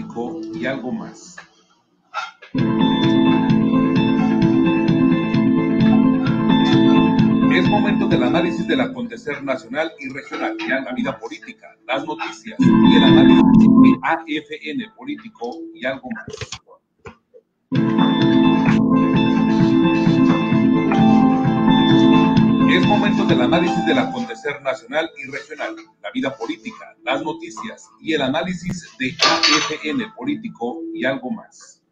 político y algo más. Es momento del análisis del acontecer nacional y regional, la vida política, las noticias y el análisis de AFN político y algo más. Es momento del análisis del acontecer nacional y regional, la vida política, las noticias y el análisis de AFN político y algo más.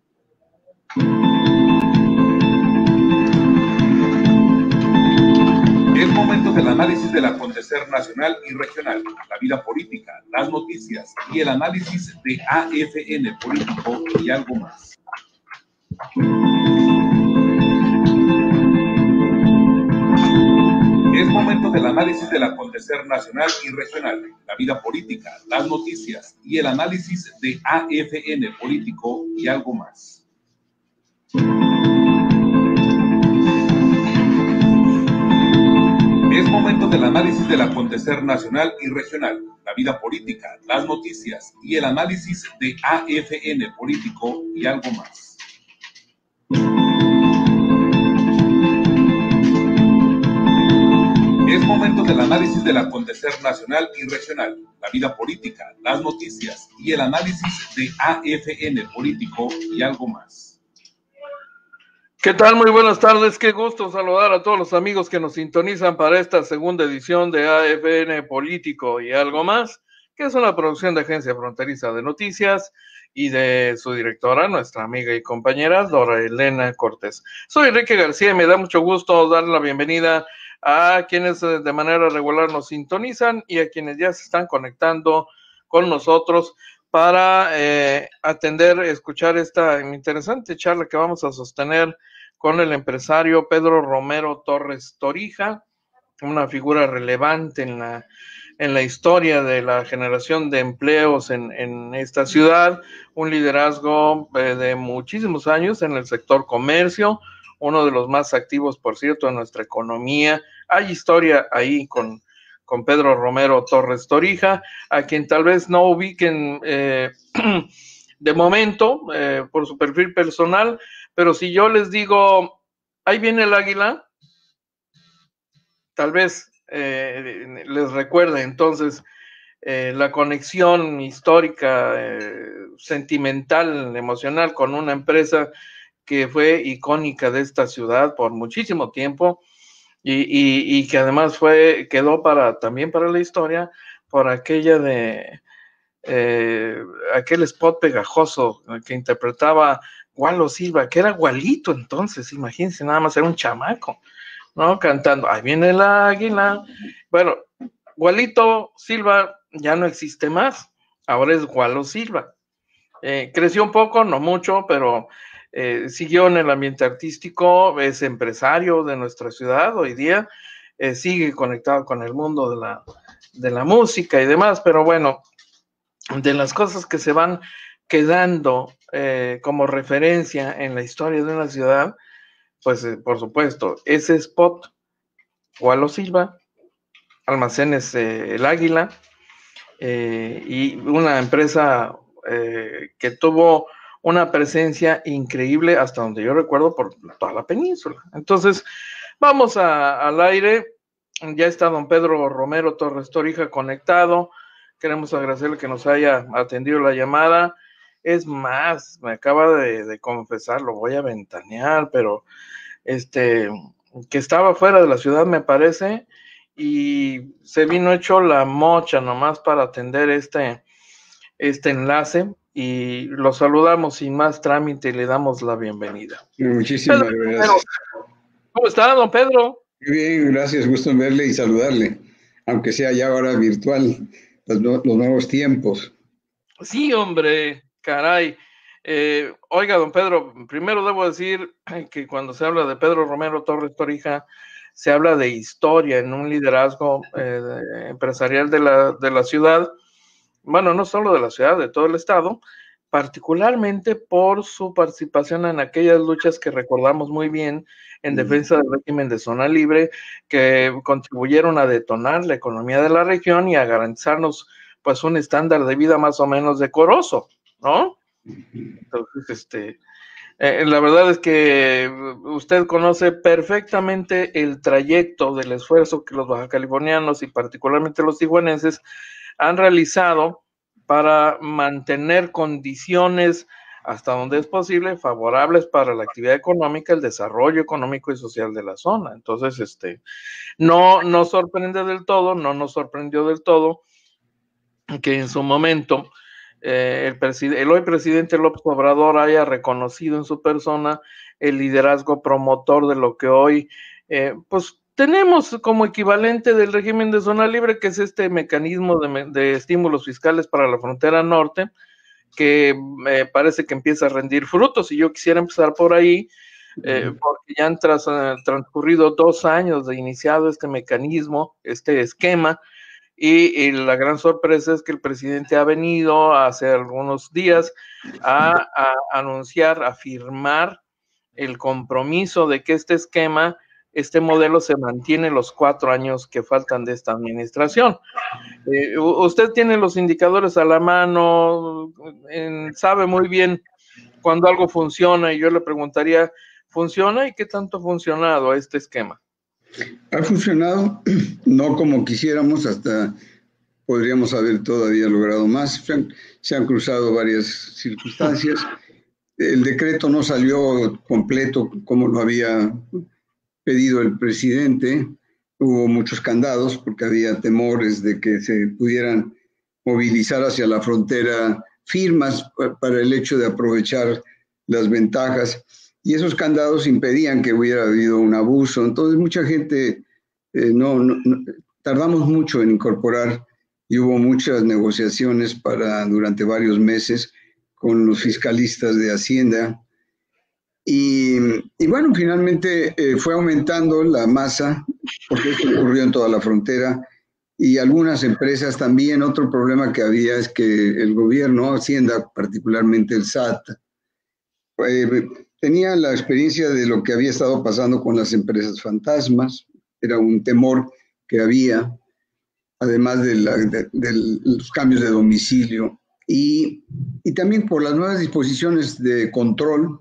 Es momento del análisis del acontecer nacional y regional, la vida política, las noticias y el análisis de AFN político y algo más. Es momento del análisis del acontecer nacional y regional, la vida política, las noticias y el análisis de AFN político y algo más. Es momento del análisis del acontecer nacional y regional, la vida política, las noticias y el análisis de AFN político y algo más. Es momento del análisis del acontecer nacional y regional, la vida política, las noticias y el análisis de AFN político y algo más. ¿Qué tal? Muy buenas tardes, qué gusto saludar a todos los amigos que nos sintonizan para esta segunda edición de AFN Político y algo más, que es una producción de Agencia Fronteriza de Noticias y de su directora, nuestra amiga y compañera Dora Elena Cortés. Soy Enrique García y me da mucho gusto dar la bienvenida a quienes de manera regular nos sintonizan y a quienes ya se están conectando con nosotros para escuchar esta interesante charla que vamos a sostener con el empresario Pedro Romero Torres Torija, una figura relevante en la historia de la generación de empleos en esta ciudad, un liderazgo de muchísimos años en el sector comercio, uno de los más activos, por cierto, en nuestra economía. Hay historia ahí con Pedro Romero Torres Torija, a quien tal vez no ubiquen de momento por su perfil personal, pero si yo les digo, ahí viene el águila, tal vez les recuerde entonces la conexión histórica, sentimental, emocional con una empresa que fue icónica de esta ciudad por muchísimo tiempo y que además quedó también para la historia por aquel spot pegajoso que interpretaba Gualo Silva, que era Gualito entonces, imagínense, nada más era un chamaco, ¿no? Cantando, ahí viene el águila. Bueno, Gualito Silva ya no existe más, ahora es Gualo Silva. Creció un poco, no mucho, pero siguió en el ambiente artístico, es empresario de nuestra ciudad hoy día, sigue conectado con el mundo de la música y demás, pero bueno, de las cosas que se van quedando como referencia en la historia de una ciudad, pues por supuesto, ese spot, Gualo Silva, Almacenes El Águila, y una empresa que tuvo una presencia increíble hasta donde yo recuerdo por toda la península. Entonces, vamos al aire. Ya está don Pedro Romero Torres Torija conectado. Queremos agradecerle que nos haya atendido la llamada. Es más, me acaba de confesar, lo voy a ventanear, pero que estaba fuera de la ciudad, me parece, y se vino hecho la mocha nomás para atender este enlace, y lo saludamos sin más trámite y le damos la bienvenida. Muchísimas gracias. ¿Cómo está, don Pedro? Muy bien, gracias, gusto en verle y saludarle, aunque sea ya ahora virtual, los nuevos tiempos. Sí, hombre, caray. Oiga, don Pedro, primero debo decir que cuando se habla de Pedro Romero Torres Torija, se habla de historia en un liderazgo empresarial de la ciudad, bueno, no solo de la ciudad, de todo el estado, particularmente por su participación en aquellas luchas que recordamos muy bien en defensa del régimen de zona libre, que contribuyeron a detonar la economía de la región y a garantizarnos pues un estándar de vida más o menos decoroso, ¿no? Entonces, la verdad es que usted conoce perfectamente el trayecto del esfuerzo que los bajacalifornianos y particularmente los tijuanenses han realizado para mantener condiciones hasta donde es posible favorables para la actividad económica, el desarrollo económico y social de la zona. Entonces, no nos sorprende del todo, no nos sorprendió del todo que en su momento el hoy presidente López Obrador haya reconocido en su persona el liderazgo promotor de lo que hoy pues tenemos como equivalente del régimen de zona libre, que es este mecanismo de estímulos fiscales para la frontera norte, que me parece que empieza a rendir frutos, y yo quisiera empezar por ahí, porque ya han transcurrido 2 años de iniciado este mecanismo, este esquema. Y la gran sorpresa es que el presidente ha venido hace algunos días a anunciar, a firmar el compromiso de que este esquema, este modelo se mantiene los 4 años que faltan de esta administración. Usted tiene los indicadores a la mano, sabe muy bien cuando algo funciona, y yo le preguntaría, ¿funciona y qué tanto ha funcionado este esquema? Ha funcionado, no como quisiéramos, hasta podríamos haber todavía logrado más. Se han cruzado varias circunstancias. El decreto no salió completo como lo había pedido el presidente. Hubo muchos candados porque había temores de que se pudieran movilizar hacia la frontera firmas para el hecho de aprovechar las ventajas. Y esos candados impedían que hubiera habido un abuso. Entonces mucha gente, tardamos mucho en incorporar, y hubo muchas negociaciones durante varios meses con los fiscalistas de Hacienda. Y bueno, finalmente fue aumentando la masa, porque esto ocurrió en toda la frontera, y algunas empresas también. Otro problema que había es que el gobierno, Hacienda, particularmente el SAT, tenía la experiencia de lo que había estado pasando con las empresas fantasmas. Era un temor que había, además de los cambios de domicilio, y también por las nuevas disposiciones de control.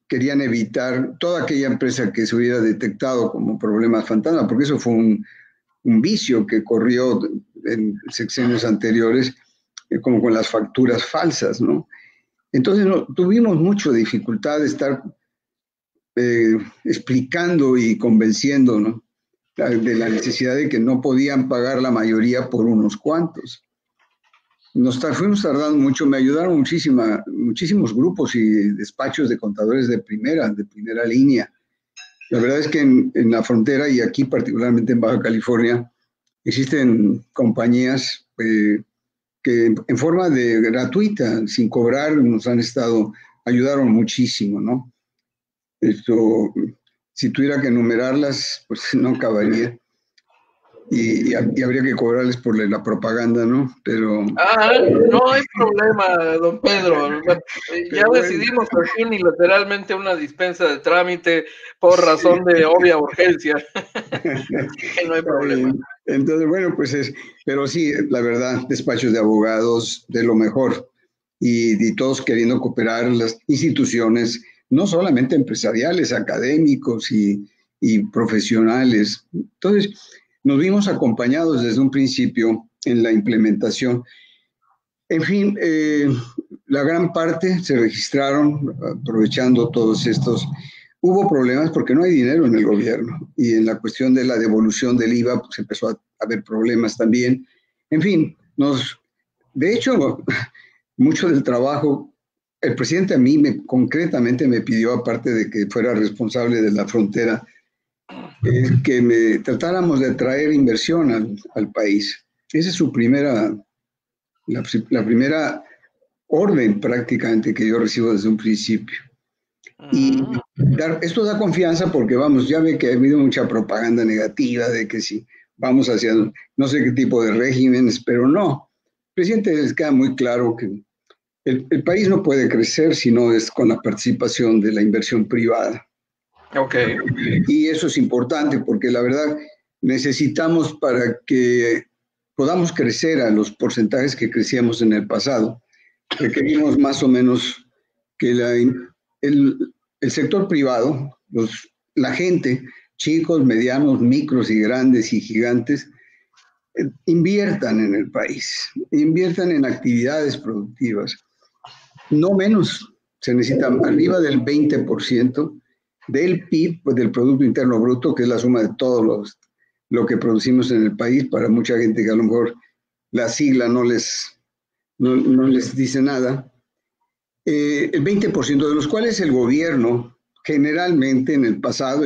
Querían evitar toda aquella empresa que se hubiera detectado como problemas fantasma, porque eso fue un vicio que corrió en sexenios anteriores, como con las facturas falsas, ¿no? Entonces tuvimos mucha dificultad de estar explicando y convenciendo, ¿no?, de la necesidad de que no podían pagar la mayoría por unos cuantos. Fuimos tardando mucho. Me ayudaron muchísimos grupos y despachos de contadores de primera línea. La verdad es que en la frontera, y aquí particularmente en Baja California, existen compañías que en forma gratuita, sin cobrar, ayudaron muchísimo, ¿no? Si tuviera que enumerarlas, pues no acabaría. Y habría que cobrarles por la propaganda, ¿no? Pero... no hay problema, don Pedro. Ya decidimos hacer unilateralmente una dispensa de trámite por razón de obvia urgencia. Que no hay problema. Entonces, bueno, pues pero sí, la verdad, despachos de abogados de lo mejor, y todos queriendo cooperar, las instituciones, no solamente empresariales, académicos y profesionales. Entonces, nos vimos acompañados desde un principio en la implementación. En fin, la gran parte se registraron aprovechando todos estos. Hubo problemas porque no hay dinero en el gobierno, y en la cuestión de la devolución del IVA pues empezó a haber problemas también. En fin, de hecho, mucho del trabajo, el presidente a mí concretamente me pidió, aparte de que fuera responsable de la frontera, que tratáramos de atraer inversión al país. Esa es la primera orden prácticamente que yo recibo desde un principio. Y esto da confianza porque, vamos, ya ve que ha habido mucha propaganda negativa de que si vamos hacia no sé qué tipo de regímenes, pero no. Al presidente les queda muy claro que el país no puede crecer si no es con la participación de la inversión privada. Okay. Y eso es importante porque la verdad necesitamos, para que podamos crecer a los porcentajes que crecíamos en el pasado, requerimos más o menos que el sector privado, la gente, chicos, medianos, micros y grandes y gigantes, inviertan en el país, inviertan en actividades productivas. No menos, se necesita arriba del 20% del PIB, pues del Producto Interno Bruto, que es la suma de todo lo que producimos en el país, para mucha gente que a lo mejor la sigla no les dice nada. El 20% de los cuales el gobierno generalmente en el pasado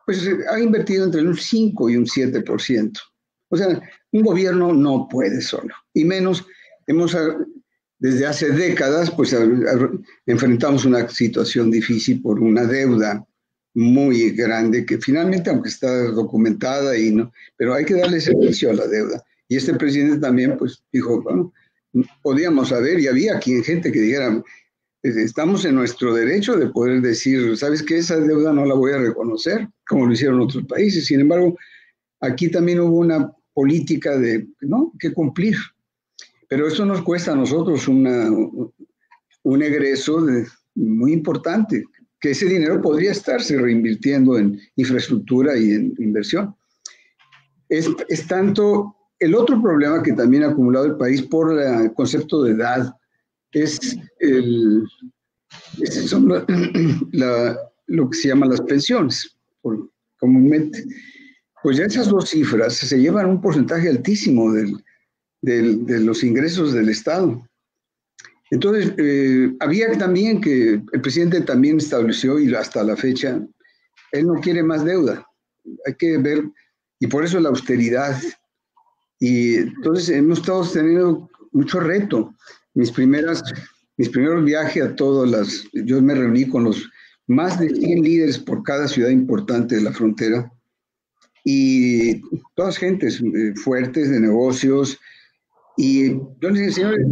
pues ha invertido entre un 5 y un 7%. O sea, un gobierno no puede solo, y menos desde hace décadas, pues enfrentamos una situación difícil por una deuda muy grande que finalmente, aunque está documentada pero hay que darle servicio a la deuda. Y este presidente también, pues, dijo, bueno, podíamos saber, y había gente que dijera, estamos en nuestro derecho de poder decir, ¿sabes qué? Esa deuda no la voy a reconocer, como lo hicieron otros países. Sin embargo, aquí también hubo una política que cumplir. Pero eso nos cuesta a nosotros un egreso muy importante, que ese dinero podría estarse reinvirtiendo en infraestructura y en inversión. Es tanto el otro problema que también ha acumulado el país por el concepto de edad, son lo que se llaman las pensiones, comúnmente. Pues ya esas dos cifras se llevan un porcentaje altísimo de los ingresos del Estado. Entonces, había también que el presidente también estableció, y hasta la fecha, él no quiere más deuda. Hay que ver, y por eso la austeridad. Y entonces hemos estado teniendo mucho reto. Mis primeros viajes a yo me reuní con los más de 100 líderes por cada ciudad importante de la frontera, y todas gentes fuertes de negocios, y yo les dije, señores,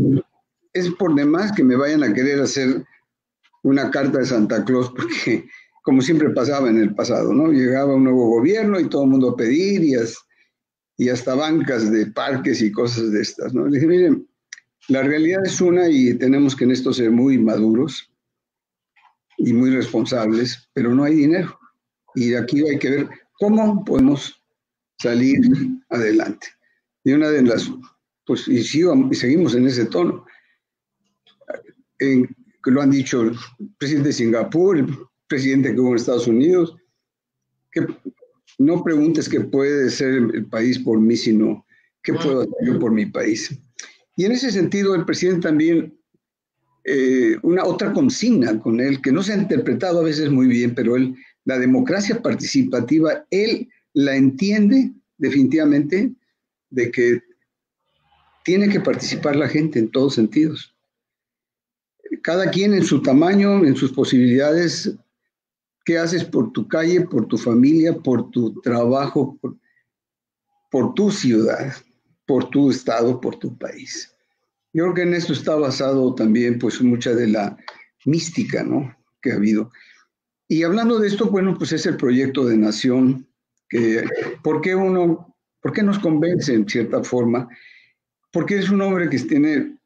es por demás que me vayan a querer hacer una carta de Santa Claus, porque como siempre pasaba en el pasado, ¿no? Llegaba un nuevo gobierno y todo el mundo a pedir, y hasta bancas de parques y cosas de estas, ¿no? Le dije, miren, la realidad es una, y tenemos que en esto ser muy maduros y muy responsables, pero no hay dinero. Y aquí hay que ver cómo podemos salir adelante. Y una de las, pues, y seguimos en ese tono. Que lo han dicho el presidente de Singapur, el presidente que hubo en Estados Unidos, que no preguntes qué puede ser el país por mí, sino qué puedo hacer yo por mi país. Y en ese sentido, el presidente también, una otra consigna con él, que no se ha interpretado a veces muy bien, pero la democracia participativa, él la entiende definitivamente, de que tiene que participar la gente en todos sentidos. Cada quien en su tamaño, en sus posibilidades. ¿Qué haces por tu calle, por tu familia, por tu trabajo, por tu ciudad, por tu estado, por tu país? Yo creo que en esto está basado también, pues, mucha de la mística, ¿no?, que ha habido. Y hablando de esto, bueno, pues es el proyecto de nación, ¿por qué nos convence en cierta forma? Porque es un hombre que tiene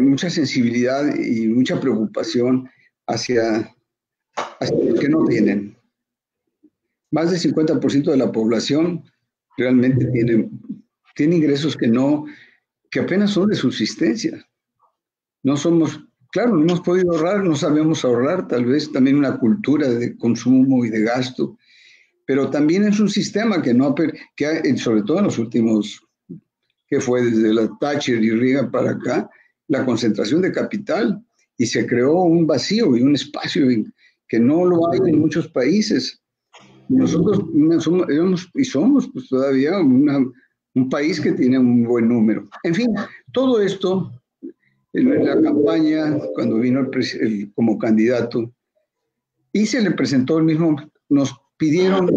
mucha sensibilidad y mucha preocupación hacia los que no tienen. Más del 50% de la población realmente tiene ingresos que apenas son de subsistencia. No hemos podido ahorrar, no sabemos ahorrar, tal vez también una cultura de consumo y de gasto, pero también es un sistema que sobre todo en los últimos, que fue desde la Thatcher y Reagan para acá, la concentración de capital, y se creó un vacío y un espacio que no lo hay en muchos países. Nosotros somos pues, todavía un país que tiene un buen número. En fin, todo esto, en la campaña, cuando vino como candidato, y se le presentó el mismo, nos pidieron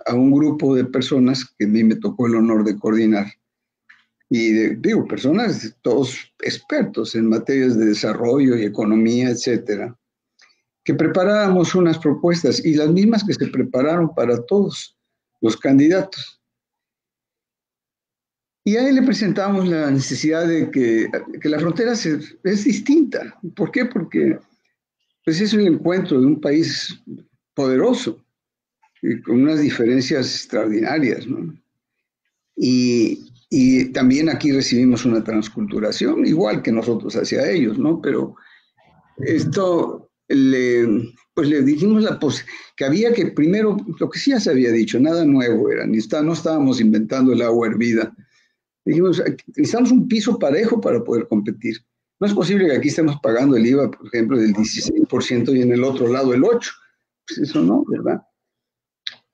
a un grupo de personas que a mí me tocó el honor de coordinar, y personas todos expertos en materias de desarrollo y economía, etcétera, que preparáramos unas propuestas, y las mismas que se prepararon para todos los candidatos. Y a él le presentamos la necesidad de que la frontera es distinta. ¿Por qué? Porque pues, es el encuentro de un país poderoso, con unas diferencias extraordinarias, ¿no? Y también aquí recibimos una transculturación, igual que nosotros hacia ellos, ¿no? Pero esto, pues le dijimos que había que primero, lo que sí ya se había dicho, nada nuevo era, no estábamos inventando el agua hervida. Dijimos, necesitamos un piso parejo para poder competir. No es posible que aquí estemos pagando el IVA, por ejemplo, del 16% y en el otro lado el 8%. Pues eso no, ¿verdad?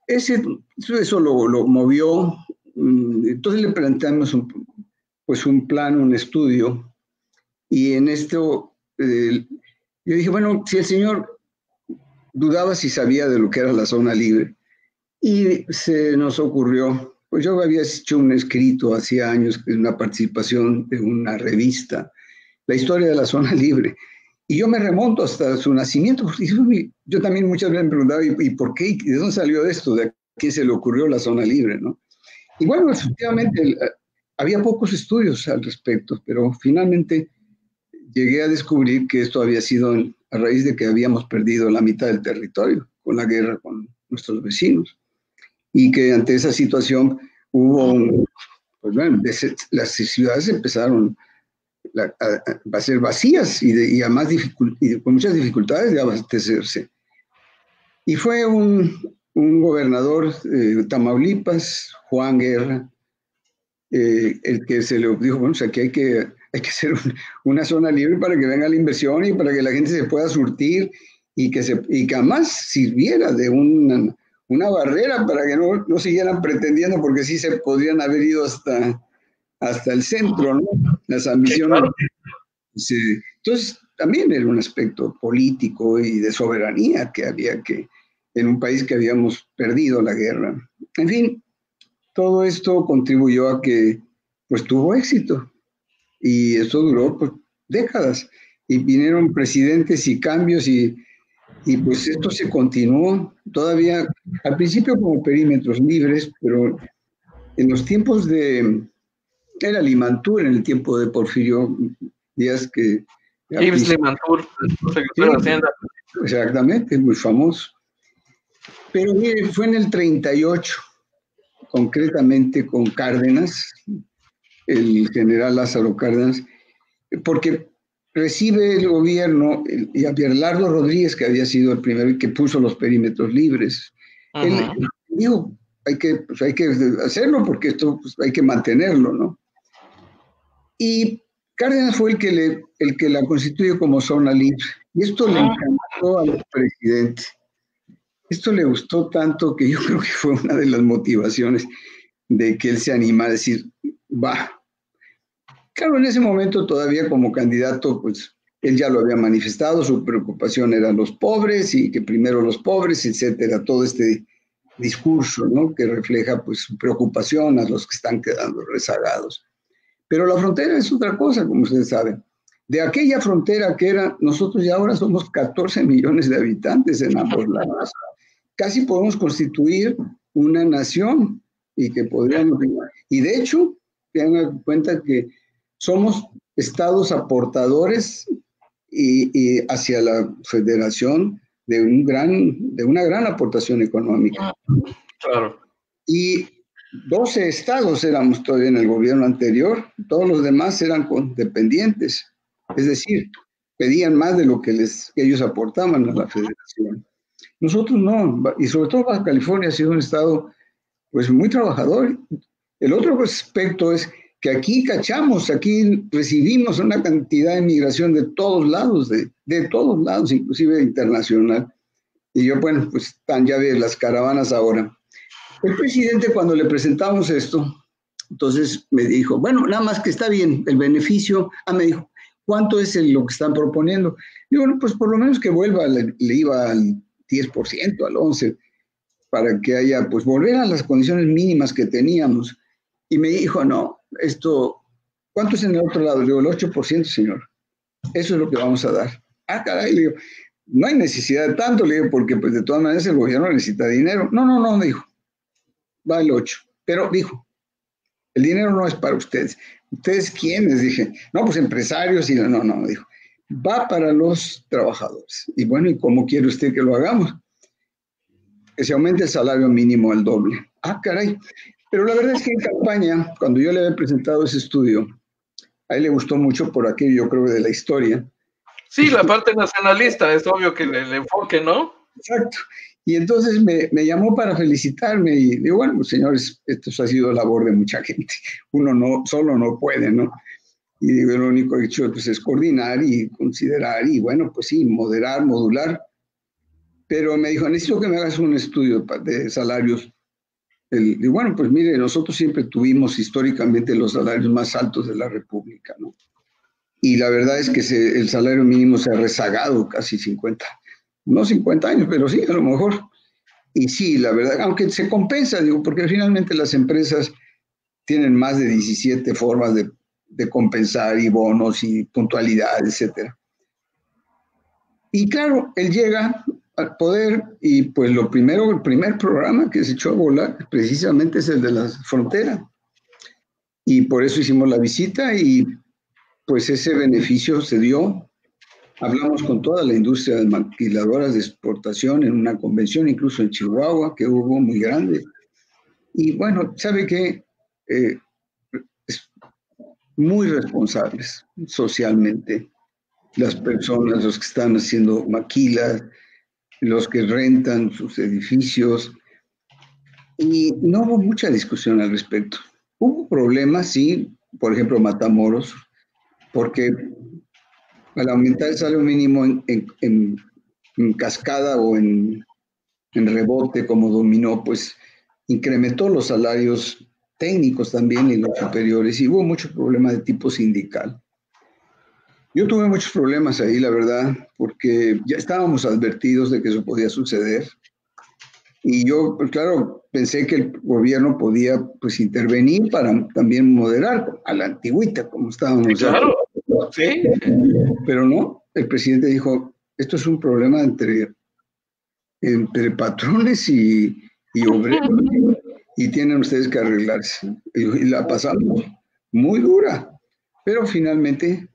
Eso lo movió. Entonces le planteamos un plan, un estudio, y en esto yo dije, bueno, si el señor dudaba si sabía de lo que era la zona libre, y se nos ocurrió, pues yo había hecho un escrito hacía años, una participación de una revista, la historia de la zona libre, y yo me remonto hasta su nacimiento, porque yo también muchas veces me preguntaba, ¿y por qué? ¿De dónde salió esto? ¿De quién se le ocurrió la zona libre, no? Y bueno, efectivamente, había pocos estudios al respecto, pero finalmente llegué a descubrir que esto había sido a raíz de que habíamos perdido la mitad del territorio con la guerra con nuestros vecinos. Y que ante esa situación hubo, pues bueno, las ciudades empezaron a ser vacías y además con muchas dificultades de abastecerse. Y fue un gobernador de Tamaulipas, Juan Guerra, el que se le dijo, bueno, o sea, que hay que hacer una zona libre para que venga la inversión y para que la gente se pueda surtir y que además sirviera de una barrera para que no siguieran pretendiendo, porque sí se podrían haber ido hasta el centro, ¿no? Las ambiciones. Sí, claro. Entonces, también era un aspecto político y de soberanía que había en un país que habíamos perdido la guerra. En fin, todo esto contribuyó a que, pues, tuvo éxito. Y eso duró, pues, décadas. Y vinieron presidentes y cambios y pues esto se continuó todavía, al principio como perímetros libres, pero en los tiempos era Limantur, en el tiempo de Porfirio Díaz, que... Yves Limantur, secretario de Hacienda. Exactamente, muy famoso. Pero mire, fue en el 38, concretamente con Cárdenas, el general Lázaro Cárdenas, porque recibe el gobierno y a Bernardo Rodríguez, que había sido el primero y que puso los perímetros libres. Él dijo, hay que hacerlo porque esto pues, hay que mantenerlo, ¿no? Y Cárdenas fue el que la constituye como zona libre. Y esto le encantó al presidente. Esto le gustó tanto que yo creo que fue una de las motivaciones de que él se animara a decir, va. Claro, en ese momento todavía como candidato, pues él ya lo había manifestado, su preocupación eran los pobres y que primero los pobres, etcétera, todo este discurso, ¿no? Que refleja pues su preocupación a los que están quedando rezagados. Pero la frontera es otra cosa, como ustedes saben. De aquella frontera que era, nosotros ya ahora somos 14 millones de habitantes en ambos lados. Casi podemos constituir una nación y que podríamos... Y de hecho, tengan en cuenta que somos estados aportadores y hacia la federación de una gran aportación económica. Claro. Y 12 estados éramos todavía en el gobierno anterior, todos los demás eran dependientes, es decir, pedían más de lo que ellos aportaban a la federación. Nosotros no, y sobre todo Baja California ha sido un estado pues muy trabajador. El otro aspecto es que aquí recibimos una cantidad de migración de todos lados, de todos lados, inclusive internacional. Y yo, bueno, pues están ya ves las caravanas ahora. El presidente, cuando le presentamos esto, entonces me dijo, bueno, nada más que está bien, el beneficio, me dijo, ¿cuánto es lo que están proponiendo? Y bueno, pues por lo menos que vuelva, le iba al 10%, al 11%, para que haya, pues volver a las condiciones mínimas que teníamos. Y me dijo, no, ¿cuánto es en el otro lado? Le digo, el 8%, señor. Eso es lo que vamos a dar. Caray, le digo, no hay necesidad de tanto, le digo, porque pues de todas maneras el gobierno necesita dinero. No, me dijo, va el 8%. Pero dijo, El dinero no es para ustedes. ¿Ustedes quiénes? Dije, no, pues empresarios. Y no, dijo, va para los trabajadores. Y bueno, ¿y cómo quiere usted que lo hagamos? Que se aumente el salario mínimo al doble. Ah, caray. Pero la verdad es que en campaña, cuando yo le había presentado ese estudio, a él le gustó mucho por aquello, yo creo, de la historia. Sí, la parte nacionalista, es obvio que el enfoque, ¿no? Exacto. Y entonces me llamó para felicitarme y digo, bueno, pues, señores, esto ha sido labor de mucha gente. Uno solo no puede, ¿no? Y digo, lo único que he hecho pues, es coordinar y considerar y, bueno, pues sí, moderar, modular. Pero me dijo, necesito que me hagas un estudio de salarios. Y bueno, pues mire, nosotros siempre tuvimos históricamente los salarios más altos de la República, ¿no? Y la verdad es que el salario mínimo se ha rezagado casi 50, no 50 años, pero sí, a lo mejor. Y sí, la verdad, aunque se compensa, digo, porque finalmente las empresas tienen más de 17 formas de compensar y bonos y puntualidad, etcétera. Y claro, él llega al poder y pues el primer programa que se echó a volar precisamente es el de la frontera. Y por eso hicimos la visita y pues ese beneficio se dio. Hablamos con toda la industria de maquiladoras de exportación en una convención, incluso en Chihuahua, que hubo muy grande. Y bueno, ¿sabe qué? Es muy responsables socialmente las personas, los que están haciendo maquilas, los que rentan sus edificios. Y no hubo mucha discusión al respecto. Hubo problemas, sí, por ejemplo, Matamoros, porque al aumentar el salario mínimo en cascada o en rebote como dominó, pues incrementó los salarios técnicos también y los superiores y hubo mucho problema de tipo sindical. Yo tuve muchos problemas ahí, la verdad, porque ya estábamos advertidos de que eso podía suceder. Y yo, pues claro, pensé que el gobierno podía pues intervenir para también moderar a la antigüita, como estábamos. Claro, sí. Pero no, el presidente dijo, esto es un problema entre patrones y obreros, y tienen ustedes que arreglarse. Y la pasamos muy dura, pero finalmente,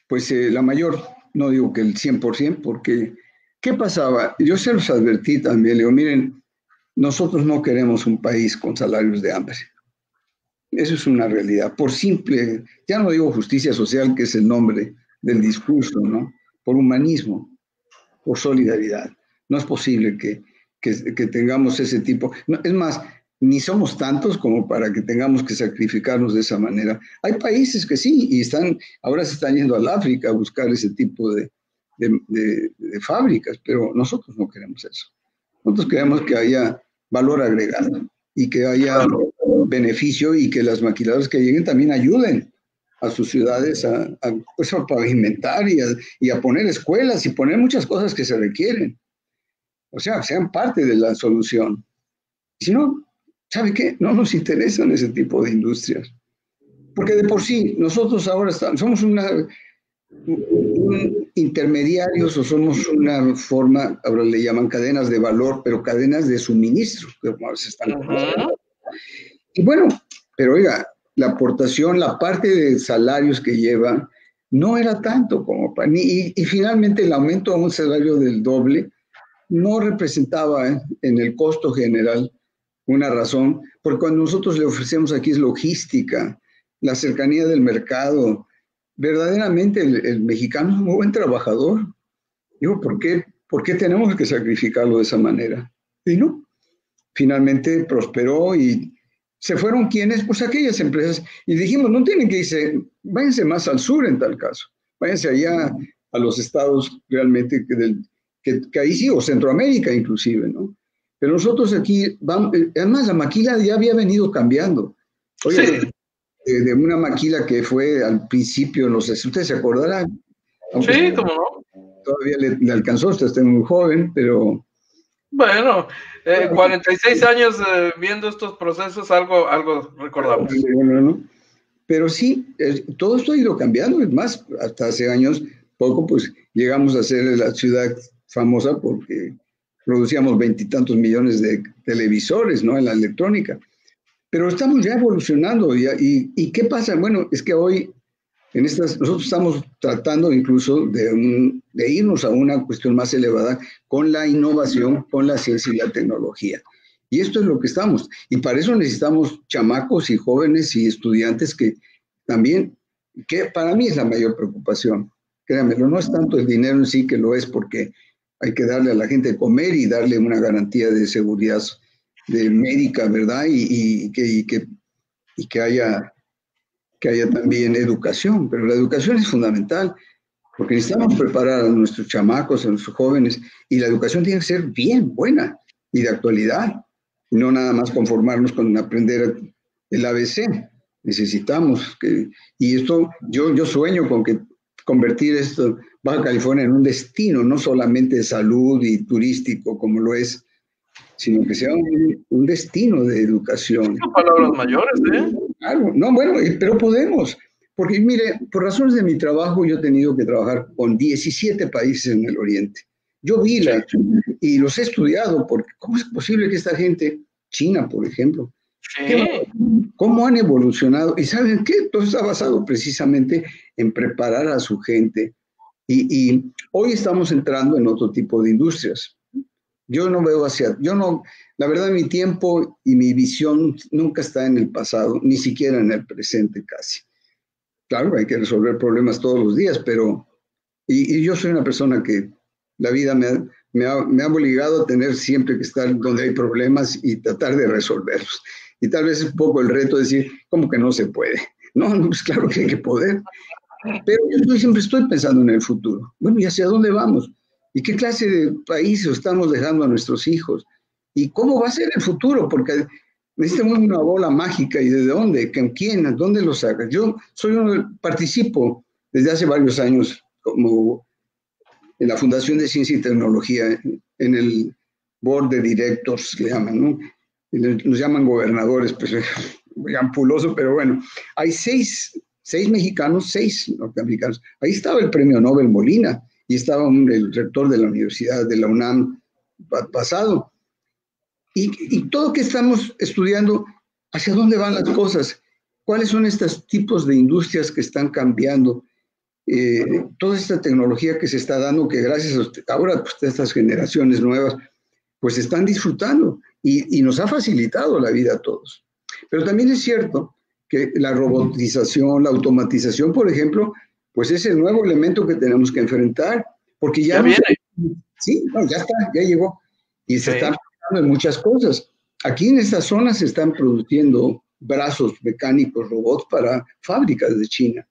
pues la mayor, no digo que el 100%, porque ¿qué pasaba? Yo se los advertí también, le digo, miren, nosotros no queremos un país con salarios de hambre. Eso es una realidad. Por simple, ya no digo justicia social, que es el nombre del discurso, ¿no? Por humanismo, por solidaridad. No es posible que tengamos ese tipo. No, es más, ni somos tantos como para que tengamos que sacrificarnos de esa manera. Hay países que sí, y ahora se están yendo al África a buscar ese tipo de fábricas, pero nosotros no queremos eso. Nosotros queremos que haya valor agregado y que haya beneficio y que las maquiladoras que lleguen también ayuden a sus ciudades pues a pavimentar y a poner escuelas y poner muchas cosas que se requieren. O sea, sean parte de la solución. Si no, ¿sabe qué? No nos interesan ese tipo de industrias. Porque de por sí, nosotros ahora somos intermediarios o somos una forma, ahora le llaman cadenas de valor, pero cadenas de suministro. Y bueno, pero oiga, la aportación, la parte de salarios que lleva, no era tanto como para... Y finalmente el aumento a un salario del doble no representaba en el costo general una razón, porque cuando nosotros le ofrecemos aquí es logística, la cercanía del mercado. Verdaderamente el mexicano es un muy buen trabajador. Digo, ¿por qué tenemos que sacrificarlo de esa manera? Y no, finalmente prosperó y se fueron quienes, pues aquellas empresas, y dijimos, no tienen que irse, váyanse más al sur en tal caso, váyanse allá a los estados realmente que ahí sí, o Centroamérica inclusive, ¿no? Pero nosotros aquí, además la maquila ya había venido cambiando. Oye, sí. De una maquila que fue al principio, no sé si ustedes se acordarán. Sí, cómo no. Todavía le alcanzó, usted está muy joven, pero... Bueno, 46 años viendo estos procesos, algo recordamos. Pero sí, todo esto ha ido cambiando, es más, hasta hace años, poco, pues llegamos a ser la ciudad famosa porque producíamos 20 y tantos millones de televisores, ¿no? En la electrónica. pero estamos ya evolucionando. ¿Y qué pasa? Bueno, es que hoy nosotros estamos tratando incluso de irnos a una cuestión más elevada con la innovación, con la ciencia y la tecnología. Y esto es lo que estamos. Y para eso necesitamos chamacos y jóvenes y estudiantes que también, que para mí es la mayor preocupación. Créanmelo, no es tanto el dinero en sí, que lo es, porque hay que darle a la gente de comer y darle una garantía de seguridad de médica, ¿verdad? Y que haya también educación, pero la educación es fundamental, porque necesitamos preparar a nuestros chamacos, a nuestros jóvenes, y la educación tiene que ser bien buena y de actualidad, no nada más conformarnos con aprender el ABC. Necesitamos y esto, yo sueño con que convertir esto, Baja California, en un destino, no solamente de salud y turístico como lo es, sino que sea un destino de educación. Son palabras mayores, ¿eh? Claro, no, bueno, pero podemos, porque mire, por razones de mi trabajo yo he tenido que trabajar con 17 países en el Oriente. Yo vi y los he estudiado, porque ¿cómo es posible que esta gente, China, por ejemplo, cómo han evolucionado? Y ¿saben qué? Todo está basado precisamente en preparar a su gente. Y hoy estamos entrando en otro tipo de industrias. Yo no veo la verdad, mi tiempo y mi visión nunca está en el pasado, ni siquiera en el presente casi. Claro, hay que resolver problemas todos los días, pero, y yo soy una persona que la vida me ha obligado a tener siempre que estar donde hay problemas y tratar de resolverlos. Y tal vez es un poco el reto de decir, ¿cómo que no se puede? No, pues claro que hay que poder. Pero yo siempre estoy pensando en el futuro. Bueno, ¿y hacia dónde vamos? ¿Y qué clase de país estamos dejando a nuestros hijos? ¿Y cómo va a ser el futuro? Porque necesitamos una bola mágica. ¿Y de dónde? ¿Con quién? ¿Dónde lo sacas? Yo participo desde hace varios años como en la Fundación de Ciencia y Tecnología, en el board de directors, que llaman, ¿no? Nos llaman gobernadores, pues ampuloso, pero bueno. Hay seis mexicanos, 6 norteamericanos. Ahí estaba el premio Nobel Molina y estaba el rector de la Universidad de la UNAM pasado. Y todo que estamos estudiando, ¿hacia dónde van las cosas? ¿Cuáles son estos tipos de industrias que están cambiando? Toda esta tecnología que se está dando, que gracias a ahora pues, estas generaciones nuevas, pues están disfrutando y nos ha facilitado la vida a todos. Pero también es cierto que la robotización, la automatización, por ejemplo, pues es el nuevo elemento que tenemos que enfrentar, porque ya viene. Sí, no, ya está, ya llegó. Y se está aplicando en muchas cosas. Aquí en esta zona se están produciendo brazos mecánicos, robots para fábricas de China.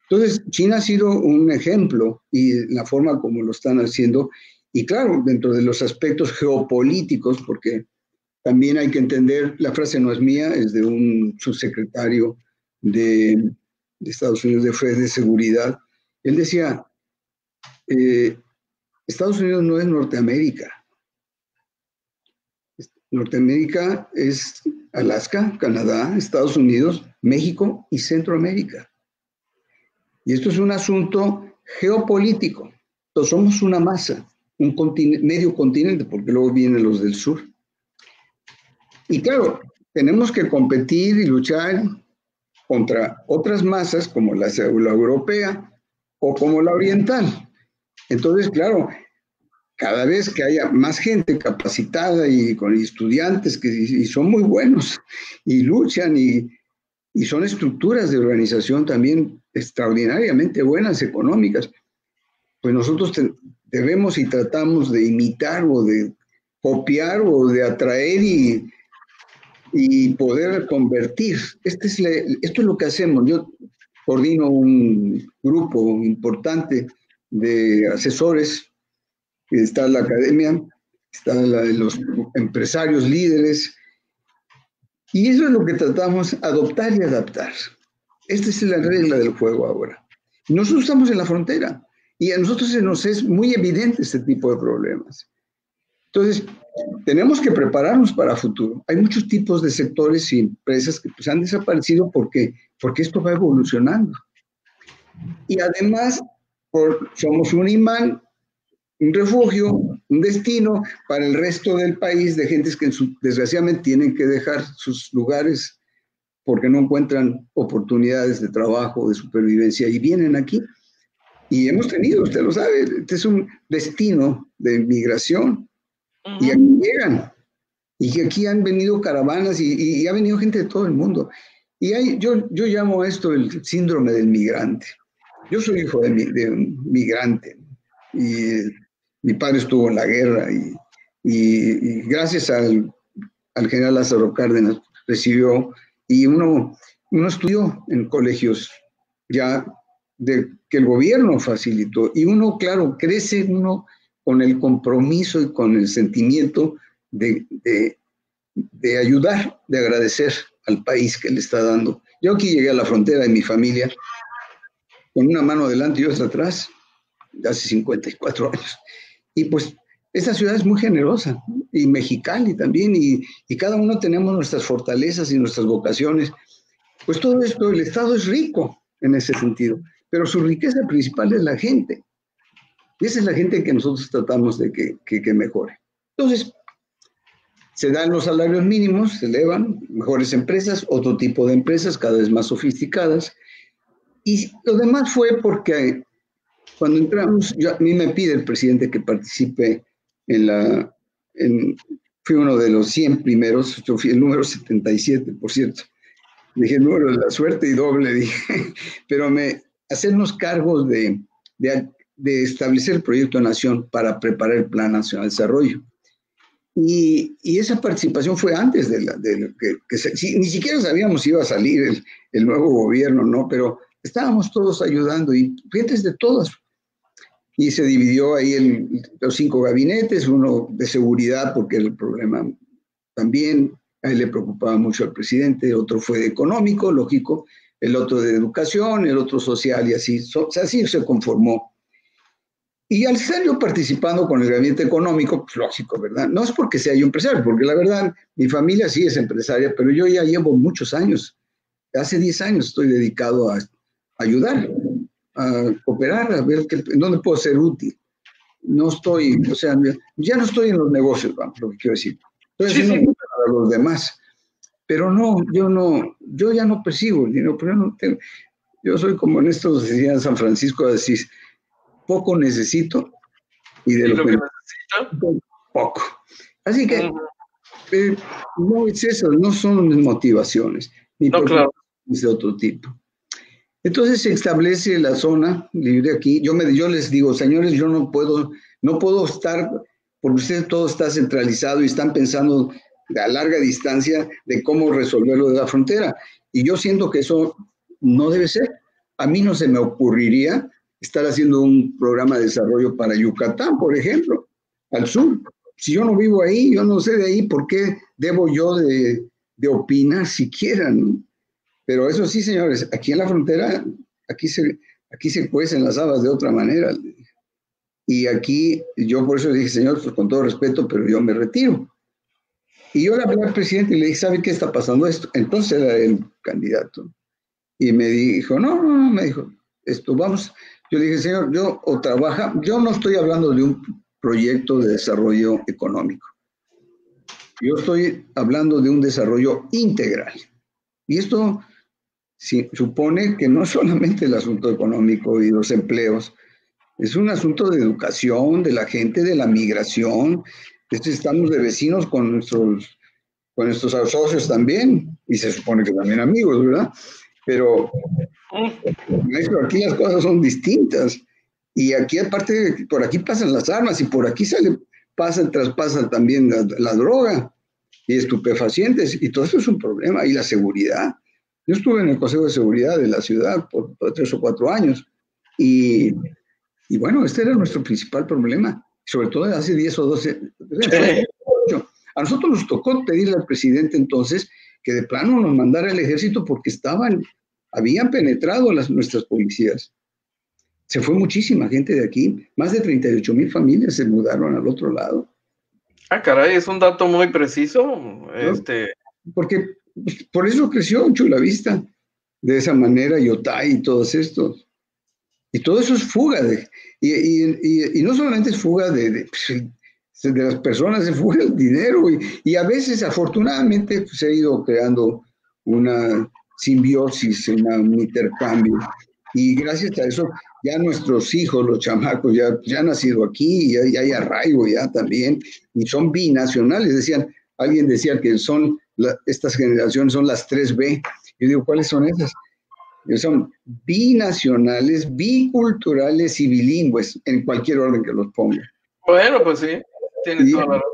Entonces, China ha sido un ejemplo y la forma como lo están haciendo. Y claro, dentro de los aspectos geopolíticos, porque también hay que entender, la frase no es mía, es de un subsecretario de Estados Unidos de Fed de Seguridad. Él decía, Estados Unidos no es Norteamérica. Norteamérica es Alaska, Canadá, Estados Unidos, México y Centroamérica. Y esto es un asunto geopolítico. Entonces somos una masa, un medio continente, porque luego vienen los del sur. Y claro, tenemos que competir y luchar contra otras masas como la europea o como la oriental. Entonces, claro, cada vez que haya más gente capacitada y con estudiantes y son muy buenos y luchan y son estructuras de organización también extraordinariamente buenas, económicas, pues nosotros debemos y tratamos de imitar o de copiar o de atraer y poder convertir. Esto es lo que hacemos. Yo coordino un grupo importante de asesores. Está la academia, están los empresarios líderes, y eso es lo que tratamos, adoptar y adaptar. Esta es la regla del juego ahora. Nosotros estamos en la frontera, y a nosotros se nos es muy evidente este tipo de problemas. Entonces, tenemos que prepararnos para el futuro. Hay muchos tipos de sectores y empresas que pues, han desaparecido porque esto va evolucionando. Y además, somos un imán, un refugio un destino para el resto del país de gentes que desgraciadamente tienen que dejar sus lugares porque no encuentran oportunidades de trabajo, de supervivencia, y vienen aquí. Y hemos tenido, usted lo sabe, este es un destino de migración, y aquí llegan, y aquí han venido caravanas, y ha venido gente de todo el mundo. Y yo llamo a esto el síndrome del migrante. Yo soy hijo de un migrante, y mi padre estuvo en la guerra, y gracias al general Lázaro Cárdenas recibió, y uno estudió en colegios ya que el gobierno facilitó, y uno, claro, crece uno con el compromiso y con el sentimiento de ayudar, de agradecer al país que le está dando. Yo aquí llegué a la frontera de mi familia con una mano adelante y otra atrás, hace 54 años. Y pues esta ciudad es muy generosa, y Mexicali también, y cada uno tenemos nuestras fortalezas y nuestras vocaciones. Pues todo esto, el Estado es rico en ese sentido, pero su riqueza principal es la gente. Y esa es la gente que nosotros tratamos de que mejore. Entonces, se dan los salarios mínimos, se elevan, mejores empresas, otro tipo de empresas cada vez más sofisticadas. Y lo demás fue porque cuando entramos, a mí me pide el presidente que participe fui uno de los 100 primeros, yo fui el número 77, por cierto. Dije el número de la suerte y doble, dije, pero hacernos cargos de establecer el proyecto de nación para preparar el Plan Nacional de Desarrollo. Y esa participación fue antes ni siquiera sabíamos si iba a salir el nuevo gobierno, ¿no? Pero estábamos todos ayudando, y gentes de todas. Y se dividió ahí los 5 gabinetes, uno de seguridad, porque el problema también a él le preocupaba mucho al presidente, otro fue de económico, lógico, el otro de educación, el otro social, y así, así se conformó. Y al estar yo participando con el gabinete económico, pues lógico, ¿verdad? No es porque sea yo empresario, porque la verdad, mi familia sí es empresaria, pero yo ya llevo muchos años, hace 10 años estoy dedicado a ayudar, a cooperar, a ver dónde puedo ser útil. No estoy, o sea, ya no estoy en los negocios, vamos, lo que quiero decir. Estoy haciendo para los demás. Pero yo ya no persigo el dinero, pero yo soy como en estos, decía en San Francisco de Asís, poco necesito, y de lo que necesito, poco. Así que no es eso, no son motivaciones, ni claro, es de otro tipo. Entonces se establece la zona libre aquí. Yo les digo, señores, yo no puedo estar, porque usted todo está centralizado y están pensando a larga distancia de cómo resolver lo de la frontera. Y yo siento que eso no debe ser. A mí no se me ocurriría estar haciendo un programa de desarrollo para Yucatán, por ejemplo, al sur. Si yo no vivo ahí, yo no sé de ahí, ¿por qué debo yo de opinar siquiera, ¿no? Pero eso sí, señores, aquí en la frontera, aquí se cuecen las habas de otra manera. Y aquí, yo por eso dije, señor, pues con todo respeto, pero yo me retiro. Y yo le hablé al presidente y le dije, ¿sabe qué está pasando esto? Entonces era el candidato. Y me dijo, no, me dijo, vamos. Yo dije, señor, yo no estoy hablando de un proyecto de desarrollo económico. Yo estoy hablando de un desarrollo integral. Y esto supone que no solamente el asunto económico y los empleos, es un asunto de educación, de la gente, de la migración. Estamos de vecinos con nuestros socios también, y se supone que también amigos, ¿verdad? Pero aquí las cosas son distintas. Y aquí, aparte, por aquí pasan las armas, y por aquí traspasan también la droga y estupefacientes, y todo eso es un problema. Y la seguridad. Yo estuve en el Consejo de Seguridad de la ciudad por 3 o 4 años, y bueno, este era nuestro principal problema, sobre todo hace 10 o 12. A nosotros nos tocó pedirle al presidente entonces que de plano nos mandara el ejército porque habían penetrado nuestras policías. Se fue muchísima gente de aquí, más de 38,000 familias se mudaron al otro lado. Ah, caray, es un dato muy preciso. ¿No? Porque por eso creció Chula Vista, de esa manera, y Otay y todos estos. Y todo eso es fuga. Y no solamente es fuga de las personas se fue el dinero y a veces afortunadamente pues, se ha ido creando una simbiosis, un intercambio y gracias a eso ya nuestros hijos, los chamacos, ya han nacido aquí, ya hay arraigo ya también y son binacionales, alguien decía que estas generaciones son las 3B, yo digo, ¿cuáles son esas? Son binacionales, biculturales y bilingües, en cualquier orden que los ponga. Bueno, pues sí, tiene toda la razón.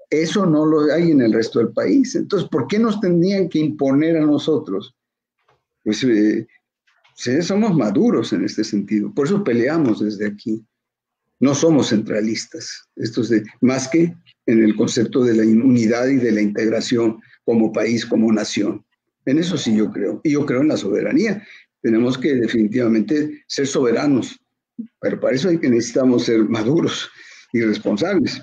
Eso no lo hay en el resto del país. Entonces, ¿por qué nos tendrían que imponer a nosotros? Pues somos maduros en este sentido. Por eso peleamos desde aquí. No somos centralistas. Esto es más que en el concepto de la unidad y de la integración como país, como nación. En eso sí yo creo. Y yo creo en la soberanía. Tenemos que definitivamente ser soberanos. Pero para eso necesitamos ser maduros y responsables.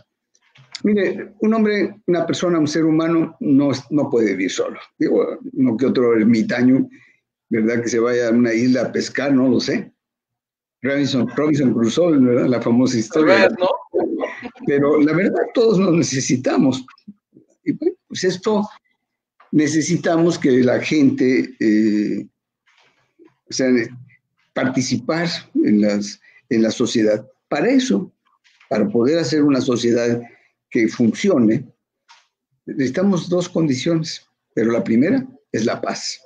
Mire, un hombre, una persona, un ser humano no puede vivir solo. Digo, no que otro ermitaño, ¿verdad? Que se vaya a una isla a pescar, no lo sé. Robinson Crusoe, ¿verdad? La famosa historia. ¿No? Pero la verdad, todos nos necesitamos. Y pues esto necesitamos que la gente, participar en la sociedad. Para eso, para poder hacer una sociedad que funcione, necesitamos dos condiciones, pero la primera es la paz.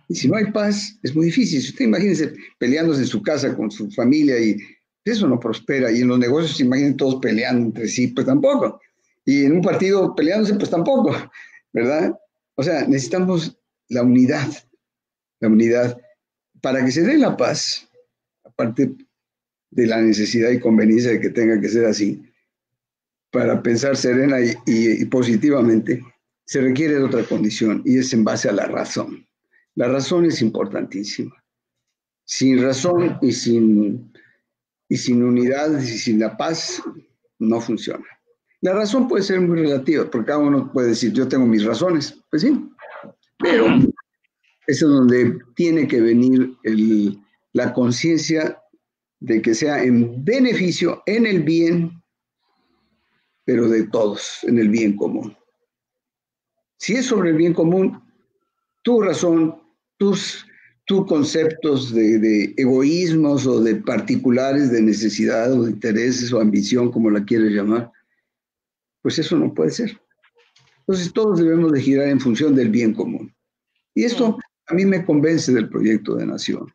Y si no hay paz, es muy difícil. Si usted imagínese peleándose en su casa con su familia y eso no prospera. Y en los negocios, imaginen todos peleando entre sí, pues tampoco. Y en un partido peleándose, pues tampoco, ¿verdad? O sea, necesitamos la unidad. Para que se dé la paz, aparte de la necesidad y conveniencia de que tenga que ser así, para pensar serena y positivamente, se requiere de otra condición y es en base a la razón. La razón es importantísima. Sin razón y sin unidad y sin la paz, no funciona. La razón puede ser muy relativa, porque cada uno puede decir, yo tengo mis razones. Pues sí, pero eso es donde tiene que venir la conciencia de que sea en beneficio, en el bien, pero de todos, en el bien común. Si es sobre el bien común, tu razón, tus conceptos de egoísmos o de particulares, de necesidad o de intereses o ambición, como la quieres llamar, pues eso no puede ser. Entonces todos debemos de girar en función del bien común. Y esto a mí me convence del proyecto de nación.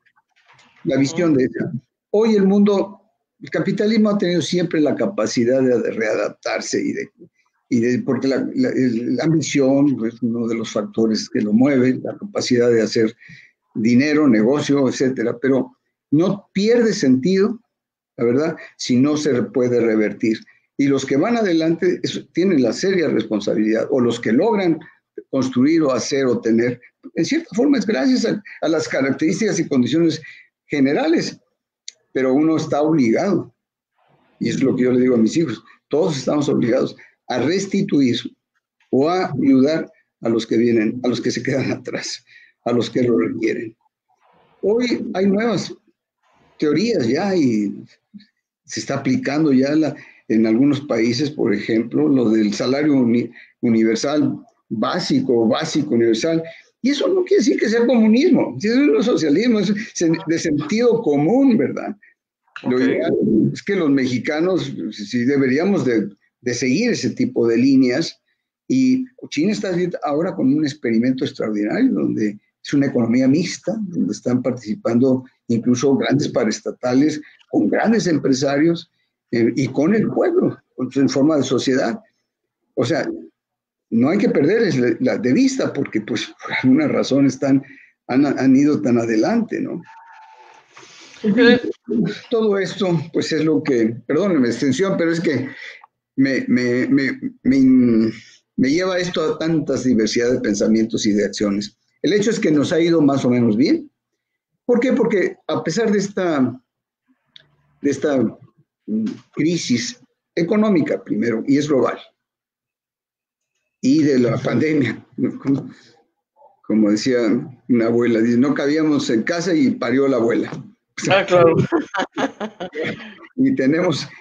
La visión de ella. Hoy el capitalismo ha tenido siempre la capacidad de readaptarse porque la ambición es uno de los factores que lo mueve, la capacidad de hacer dinero, negocio, etcétera, pero no pierde sentido, la verdad, si no se puede revertir. Y los que van adelante tienen la seria responsabilidad, o los que logran construir o hacer o tener, en cierta forma es gracias a las características y condiciones generales, pero uno está obligado, y es lo que yo le digo a mis hijos, todos estamos obligados a restituir o a ayudar a los que vienen, a los que se quedan atrás, a los que lo requieren. Hoy hay nuevas teorías ya y se está aplicando ya en algunos países, por ejemplo, lo del salario universal básico, universal. Y eso no quiere decir que sea comunismo, eso no es socialismo, es de sentido común, ¿verdad? Okay. Lo ideal es que los mexicanos, sí deberíamos de seguir ese tipo de líneas. Y China está ahora con un experimento extraordinario, donde es una economía mixta, donde están participando incluso grandes paraestatales, con grandes empresarios y con el pueblo, en forma de sociedad. O sea, no hay que perder de vista, porque pues por alguna razón han ido tan adelante, ¿no? Todo esto, pues es lo que, perdónenme la extensión, pero es que me lleva esto a tantas diversidad de pensamientos y de acciones. El hecho es que nos ha ido más o menos bien. ¿Por qué? Porque a pesar de esta crisis económica primero, y es global, y de la pandemia, como decía una abuela, dice, no cabíamos en casa y parió la abuela. Ah, claro. Y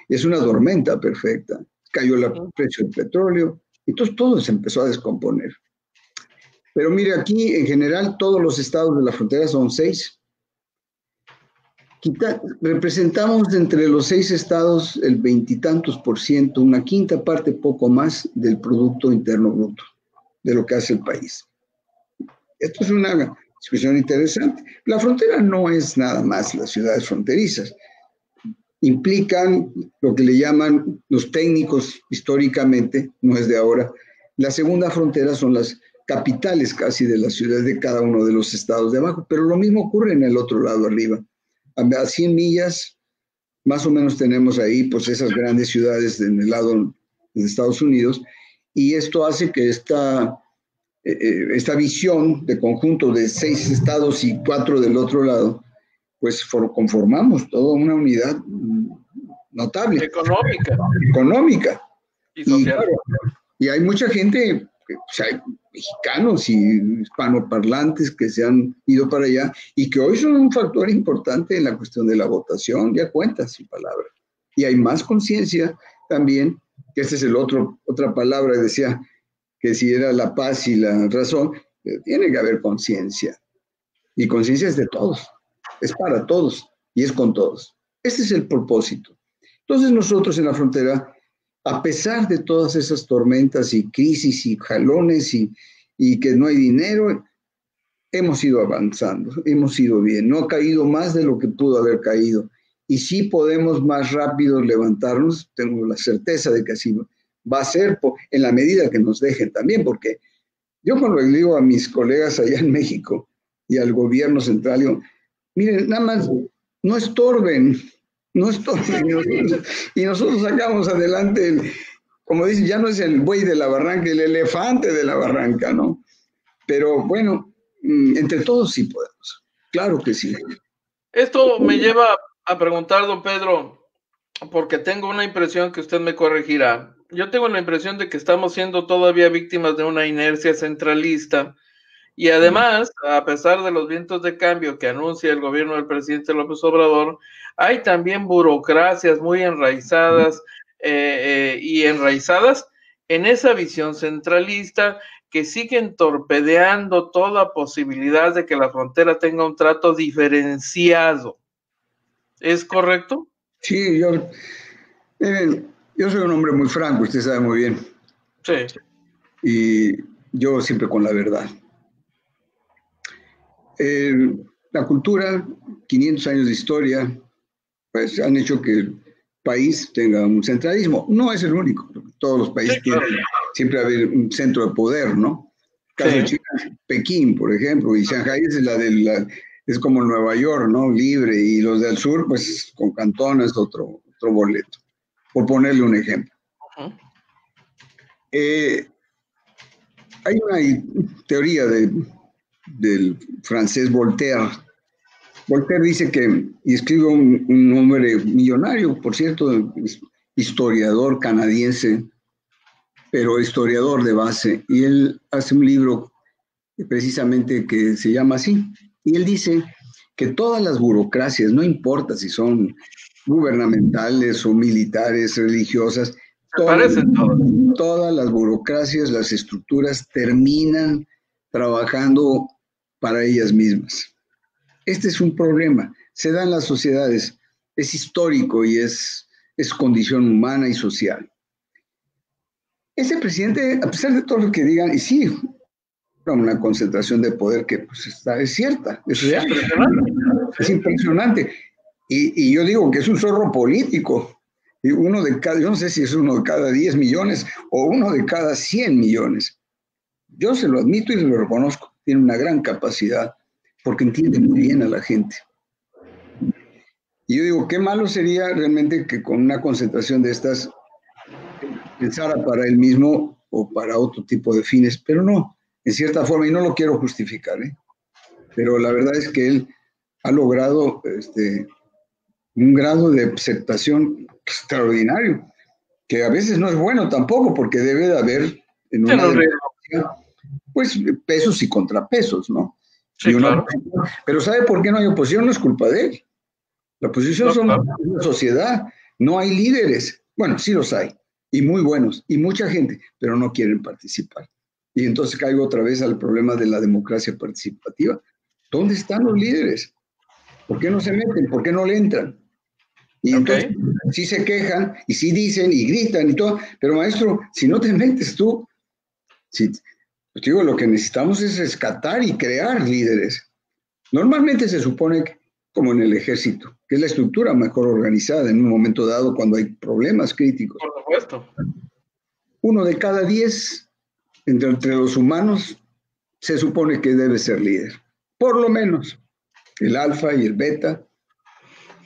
es una tormenta perfecta. cayó el precio del petróleo, entonces todo se empezó a descomponer. Pero mire, aquí en general todos los estados de la frontera son 6. Representamos entre los 6 estados el 20 y tantos %, una quinta parte, poco más, del Producto Interno Bruto, de lo que hace el país. Esto es una discusión interesante. La frontera no es nada más las ciudades fronterizas. Implican lo que le llaman los técnicos históricamente, no es de ahora. La segunda frontera son las capitales casi de las ciudades de cada uno de los estados de abajo, pero lo mismo ocurre en el otro lado arriba. A 100 millas, más o menos tenemos ahí pues esas grandes ciudades en el lado de Estados Unidos, y esto hace que esta visión de conjunto de 6 estados y 4 del otro lado, pues conformamos toda una unidad notable. Económica. Y social. Y hay mucha gente, o sea, hay mexicanos y hispanoparlantes que se han ido para allá y que hoy son un factor importante en la cuestión de la votación, ya cuenta su palabra. Y hay más conciencia también, que esta es otra palabra, decía que si era la paz y la razón, tiene que haber conciencia. Y conciencia es de todos, es para todos y es con todos. Este es el propósito. Entonces nosotros en la frontera, a pesar de todas esas tormentas y crisis y jalones y que no hay dinero, hemos ido avanzando, hemos ido bien. No ha caído más de lo que pudo haber caído. Y sí podemos más rápido levantarnos, tengo la certeza de que así va a ser en la medida que nos dejen también, porque yo cuando le digo a mis colegas allá en México y al gobierno central, digo, miren, nada más, no estorben, y nosotros sacamos adelante, como dicen, ya no es el buey de la barranca, el elefante de la barranca, ¿no? Pero bueno, entre todos sí podemos, claro que sí. Esto me lleva a preguntar, don Pedro, porque tengo una impresión que usted me corregirá. Yo tengo la impresión de que estamos siendo todavía víctimas de una inercia centralista y además, a pesar de los vientos de cambio que anuncia el gobierno del presidente López Obrador, hay también burocracias muy enraizadas y enraizadas en esa visión centralista que siguen torpedeando toda posibilidad de que la frontera tenga un trato diferenciado. ¿Es correcto? Sí, yo soy un hombre muy franco, usted sabe muy bien. Sí. Y yo siempre con la verdad. La cultura, 500 años de historia, pues han hecho que el país tenga un centralismo. No es el único, todos los países tienen siempre haber un centro de poder, ¿no? El caso de China, Pekín, por ejemplo, y Shanghái es como Nueva York, ¿no? Libre, y los del sur, pues con cantones, otro boleto, por ponerle un ejemplo. Hay una teoría del francés Voltaire. Voltaire dice y escribe un hombre millonario, por cierto, historiador canadiense, pero historiador de base, y él hace un libro precisamente que se llama así, y él dice que todas las burocracias, no importa si son gubernamentales o militares, religiosas, todas las burocracias, las estructuras terminan trabajando para ellas mismas. Este es un problema, se da en las sociedades, es histórico y es condición humana y social. Ese presidente, a pesar de todo lo que digan, y sí, una concentración de poder que pues, es cierta, es real, es impresionante. Y yo digo que es un zorro político. Y yo no sé si es uno de cada 10 millones o uno de cada 100 millones. Yo se lo admito y se lo reconozco. Tiene una gran capacidad porque entiende muy bien a la gente. Y yo digo, qué malo sería realmente que con una concentración de estas pensara para él mismo o para otro tipo de fines, pero no, en cierta forma, y no lo quiero justificar, pero la verdad es que él ha logrado un grado de aceptación extraordinario, que a veces no es bueno tampoco, porque debe de haber en una democracia, pues pesos y contrapesos, ¿no? Sí, claro. Pero ¿sabe por qué no hay oposición? No es culpa de él. La oposición son la sociedad, no hay líderes. Bueno, sí los hay, y muy buenos, y mucha gente, pero no quieren participar. Y entonces caigo otra vez al problema de la democracia participativa. ¿Dónde están los líderes? ¿Por qué no se meten? ¿Por qué no le entran? Y entonces sí se quejan, y sí dicen, y gritan, y todo, pero maestro, si no te metes tú, pues digo, lo que necesitamos es rescatar y crear líderes. Normalmente se supone que, como en el ejército, que es la estructura mejor organizada en un momento dado cuando hay problemas críticos. Por supuesto. 1 de cada 10 entre los humanos se supone que debe ser líder. Por lo menos el alfa y el beta,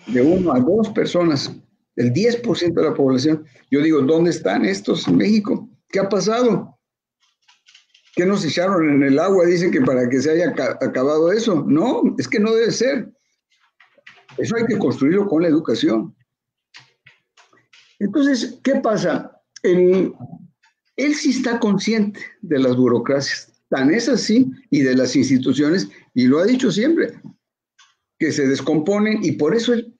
de 1 a 2 personas, el 10% de la población. Yo digo, ¿dónde están estos en México? ¿Qué ha pasado? ¿Qué nos echaron en el agua? Dicen que para que se haya acabado eso. No, es que no debe ser. Eso hay que construirlo con la educación. Entonces, ¿qué pasa? Él sí está consciente de las burocracias, tan es así, y de las instituciones, y lo ha dicho siempre, que se descomponen, y por eso él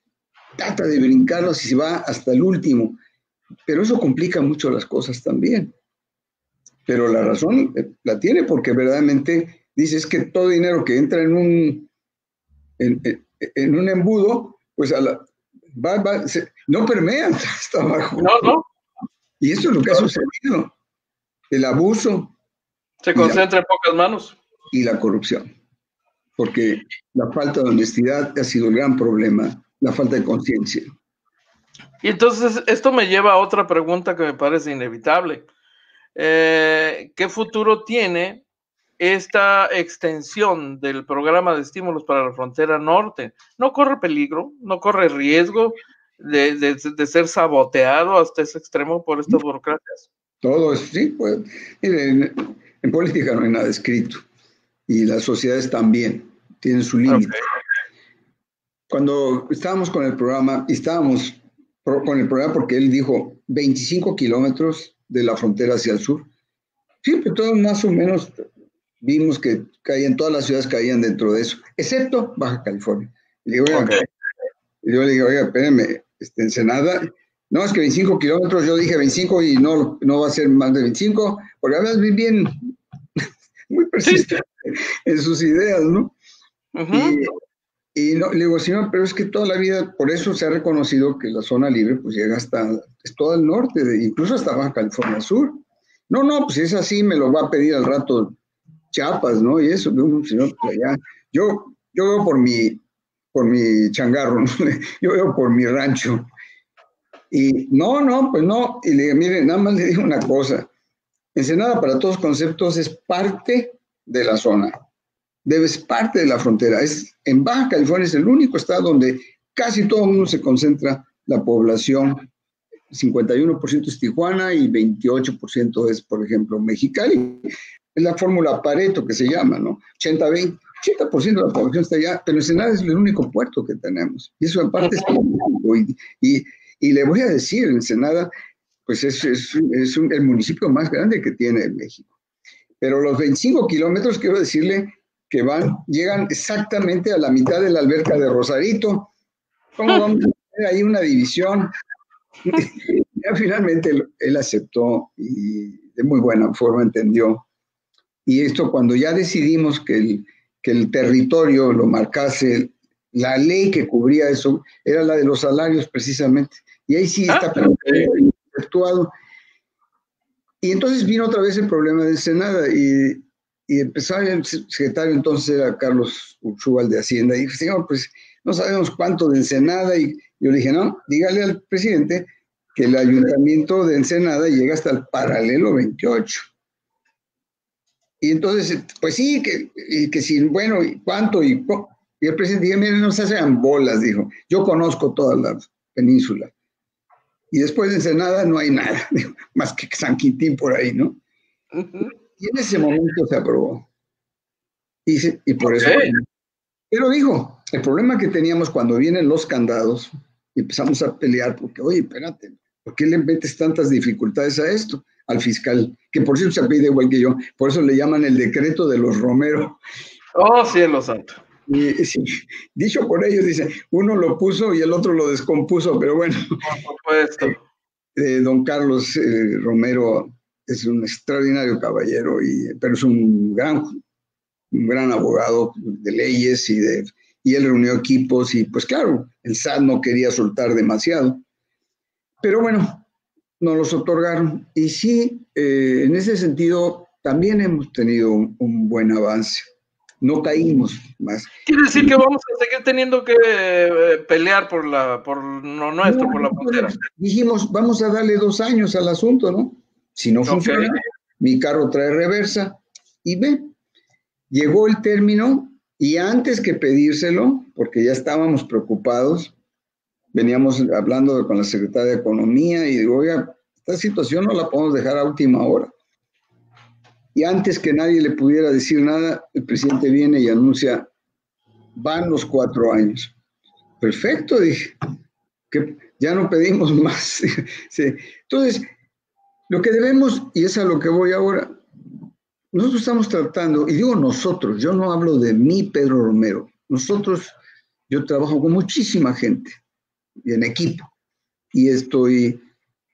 trata de brincarlos y se va hasta el último. Pero eso complica mucho las cosas también. Pero la razón la tiene, porque verdaderamente dice es que todo dinero que entra en un embudo, pues no permea hasta abajo. No. Y esto es lo que ha sucedido. El abuso. Se concentra en pocas manos. Y la corrupción. Porque la falta de honestidad ha sido el gran problema, la falta de conciencia. Y entonces esto me lleva a otra pregunta que me parece inevitable. ¿Qué futuro tiene esta extensión del programa de estímulos para la frontera norte? ¿No corre peligro? ¿No corre riesgo de ser saboteado hasta ese extremo por estas burocracias? Todo es, sí, pues, miren, en política no hay nada escrito, y las sociedades también tienen su límite. Okay. Cuando estábamos con el programa, porque él dijo 25 kilómetros de la frontera hacia el sur, siempre todos más o menos vimos que todas las ciudades caían dentro de eso, excepto Baja California. Y yo le digo, oiga, espérenme, Ensenada, no, es que 25 kilómetros, yo dije 25 y no va a ser más de 25, porque además bien muy persistente en sus ideas, ¿no? Y no, le digo, señor, pero es que toda la vida, por eso se ha reconocido que la zona libre pues llega hasta todo el norte, incluso hasta Baja California Sur. No, pues si es así, me lo va a pedir al rato Chiapas, ¿no? Y eso, señor, pues allá. Yo veo por mi changarro, ¿no? Yo veo por mi rancho. Y pues no. Y le digo, mire, nada más le digo una cosa. Ensenada, para todos conceptos, es parte de la zona. Es parte de la frontera. En Baja California es el único estado donde casi todo el mundo se concentra la población. 51% es Tijuana y 28% es, por ejemplo, Mexicali. Es la fórmula Pareto que se llama, ¿no? 80-20. 80% de la población está allá, pero Ensenada es el único puerto que tenemos. Y eso en parte es y le voy a decir, Ensenada, pues es el municipio más grande que tiene México. Pero los 25 kilómetros, quiero decirle que llegan exactamente a la mitad de la alberca de Rosarito. ¿Cómo vamos a tener ahí una división? Ya finalmente él aceptó y de muy buena forma entendió. Y esto cuando ya decidimos que el territorio lo marcase, la ley que cubría eso era la de los salarios precisamente. Y ahí sí está actuado. Y entonces vino otra vez el problema de Ensenada y empezó el secretario, entonces era Carlos Urzúbal de Hacienda, y dijo, señor, pues no sabemos cuánto de Ensenada, y yo le dije, no, dígale al presidente que el ayuntamiento de Ensenada llega hasta el paralelo 28. Y entonces, pues sí, que sí, bueno, ¿y cuánto? Y el presidente dijo, miren, no se hacen bolas, dijo, yo conozco toda la península. Y después de Ensenada no hay nada, dijo, más que San Quintín por ahí, ¿no? Uh-huh. Y en ese momento se aprobó. Y por eso. Pero dijo, el problema que teníamos cuando vienen los candados, y empezamos a pelear, porque, oye, espérate, ¿por qué le metes tantas dificultades a esto? Al fiscal, que por cierto se apellida igual que yo, por eso le llaman el decreto de los Romero. Oh, cielo santo. Y, sí, dicho por ellos, dice, uno lo puso y el otro lo descompuso, pero bueno. Por supuesto. Don Carlos Romero es un extraordinario caballero, pero es un gran abogado de leyes y él reunió equipos y pues claro, el SAT no quería soltar demasiado. Pero bueno, nos los otorgaron. Y sí, en ese sentido, también hemos tenido un buen avance. No caímos más. Quiere decir que vamos a seguir teniendo que pelear por lo nuestro, por la frontera. Dijimos, vamos a darle 2 años al asunto, ¿no? Si no funciona, mi carro trae reversa. Y ve, llegó el término y antes que pedírselo, porque ya estábamos preocupados, veníamos hablando con la secretaria de Economía y digo, oiga, esta situación no la podemos dejar a última hora. Y antes que nadie le pudiera decir nada, el presidente viene y anuncia, van los 4 años. Perfecto, dije, que ya no pedimos más. Sí. Entonces, lo que debemos, y es a lo que voy ahora, nosotros estamos tratando, y digo nosotros, yo no hablo de mí, Pedro Romero, nosotros, yo trabajo con muchísima gente, y en equipo, y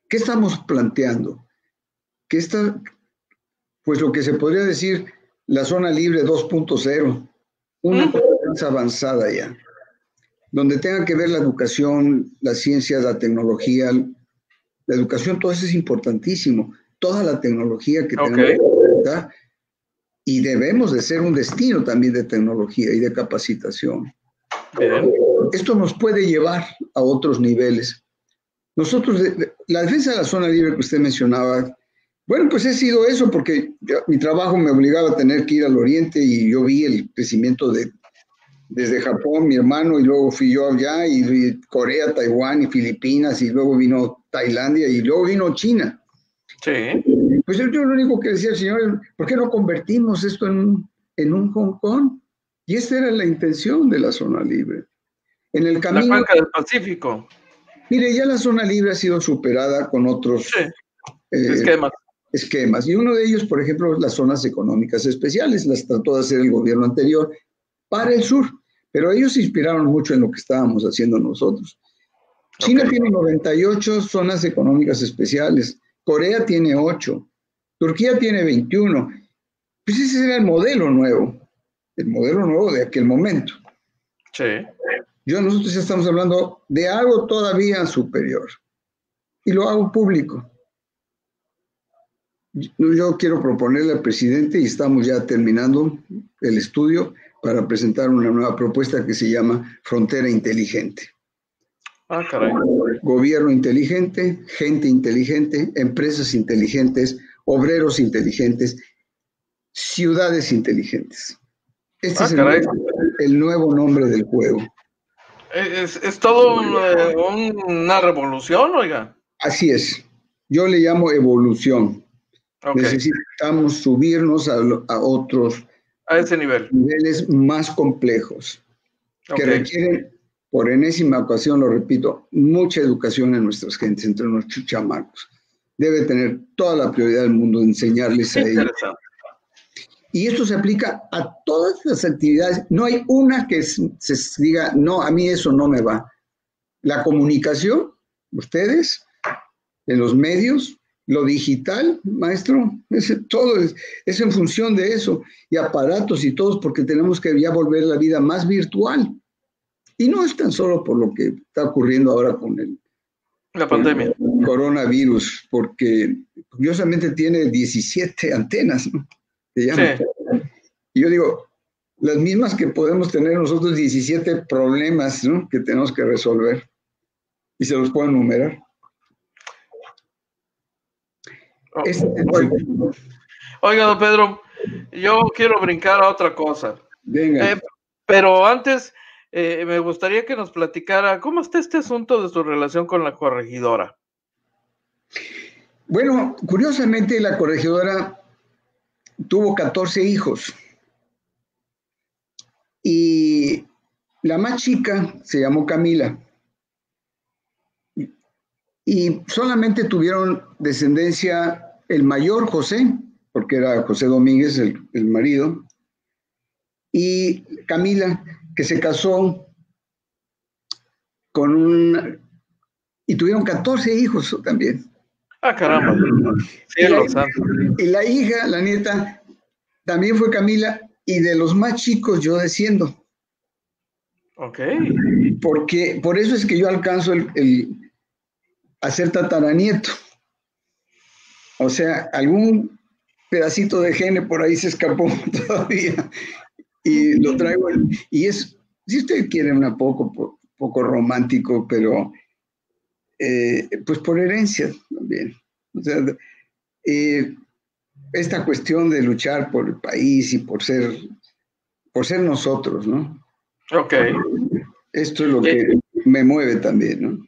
¿qué estamos planteando? Pues lo que se podría decir, la zona libre 2.0, una cosa avanzada ya, donde tenga que ver la educación, la ciencia, la tecnología, la educación, todo eso es importantísimo, toda la tecnología que tenemos, ¿verdad? Y debemos de ser un destino también de tecnología y de capacitación. Bien. Esto nos puede llevar a otros niveles. Nosotros, la defensa de la zona libre que usted mencionaba, bueno, pues he sido eso porque mi trabajo me obligaba a tener que ir al oriente y yo vi el crecimiento desde Japón, mi hermano, y luego fui yo allá, y Corea, Taiwán y Filipinas, y luego vino Tailandia, y luego vino China. Sí. Pues yo lo único que decía, señor, ¿por qué no convertimos esto en un Hong Kong? Y esta era la intención de la zona libre. En el camino... La cuenca del Pacífico. Mire, ya la zona libre ha sido superada con otros esquemas. Y uno de ellos, por ejemplo, las zonas económicas especiales. Las trató de hacer el gobierno anterior para el sur. Pero ellos se inspiraron mucho en lo que estábamos haciendo nosotros. China tiene 98 zonas económicas especiales. Corea tiene 8. Turquía tiene 21. Pues ese era el modelo nuevo de aquel momento. Sí. Nosotros ya estamos hablando de algo todavía superior. Y lo hago público. Yo quiero proponerle al presidente, y estamos ya terminando el estudio, para presentar una nueva propuesta que se llama Frontera Inteligente. Ah, caray. Gobierno inteligente, gente inteligente, empresas inteligentes, obreros inteligentes, ciudades inteligentes. Este es el nuevo nombre del juego. Es todo una revolución, oiga. Así es. Yo le llamo evolución. Necesitamos subirnos a otros a ese niveles más complejos, que requieren, por enésima ocasión, lo repito, mucha educación en nuestras gentes, entre nuestros chamacos. Debe tener toda la prioridad del mundo de enseñarles a ellos. Y esto se aplica a todas las actividades. No hay una que se diga, no, a mí eso no me va. La comunicación, ustedes, en los medios, lo digital, maestro, todo es en función de eso. Y aparatos y todos, porque tenemos que ya volver la vida más virtual. Y no es tan solo por lo que está ocurriendo ahora con la pandemia. El coronavirus, porque curiosamente tiene 17 antenas, ¿no? Se llama. Sí. Y yo digo, las mismas que podemos tener nosotros, 17 problemas, ¿no?, que tenemos que resolver. Y se los puedo enumerar. Oiga, don Pedro, yo quiero brincar a otra cosa. Venga. Pero antes, me gustaría que nos platicara cómo está este asunto de su relación con la corregidora. Bueno, curiosamente la corregidora tuvo 14 hijos. Y la más chica se llamó Camila. Y solamente tuvieron descendencia el mayor, José, porque era José Domínguez, el marido, y Camila, que se casó y tuvieron 14 hijos también. Ah, caramba. Cielo santo. Y la hija, la nieta, también fue Camila, y de los más chicos yo desciendo. Ok. Porque por eso es que yo alcanzo a ser tataranieto. O sea, algún pedacito de gene por ahí se escapó todavía y lo traigo. Y es, si usted quiere, un poco romántico, pero pues por herencia también. O sea, esta cuestión de luchar por el país y por ser nosotros, ¿no? Ok. Esto es lo que me mueve también, ¿no?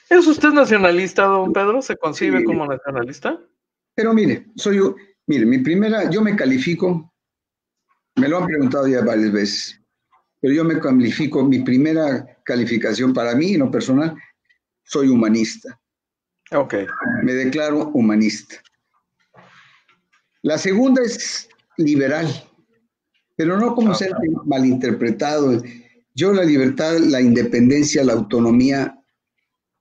¿Es usted nacionalista, don Pedro? ¿Se concibe Sí. como nacionalista? Pero mire, yo me califico, me lo han preguntado ya varias veces, pero yo me califico, mi primera calificación para mí, en lo personal, soy humanista. Ok. Me declaro humanista. La segunda es liberal, pero no como ser malinterpretado. Yo la libertad, la independencia, la autonomía,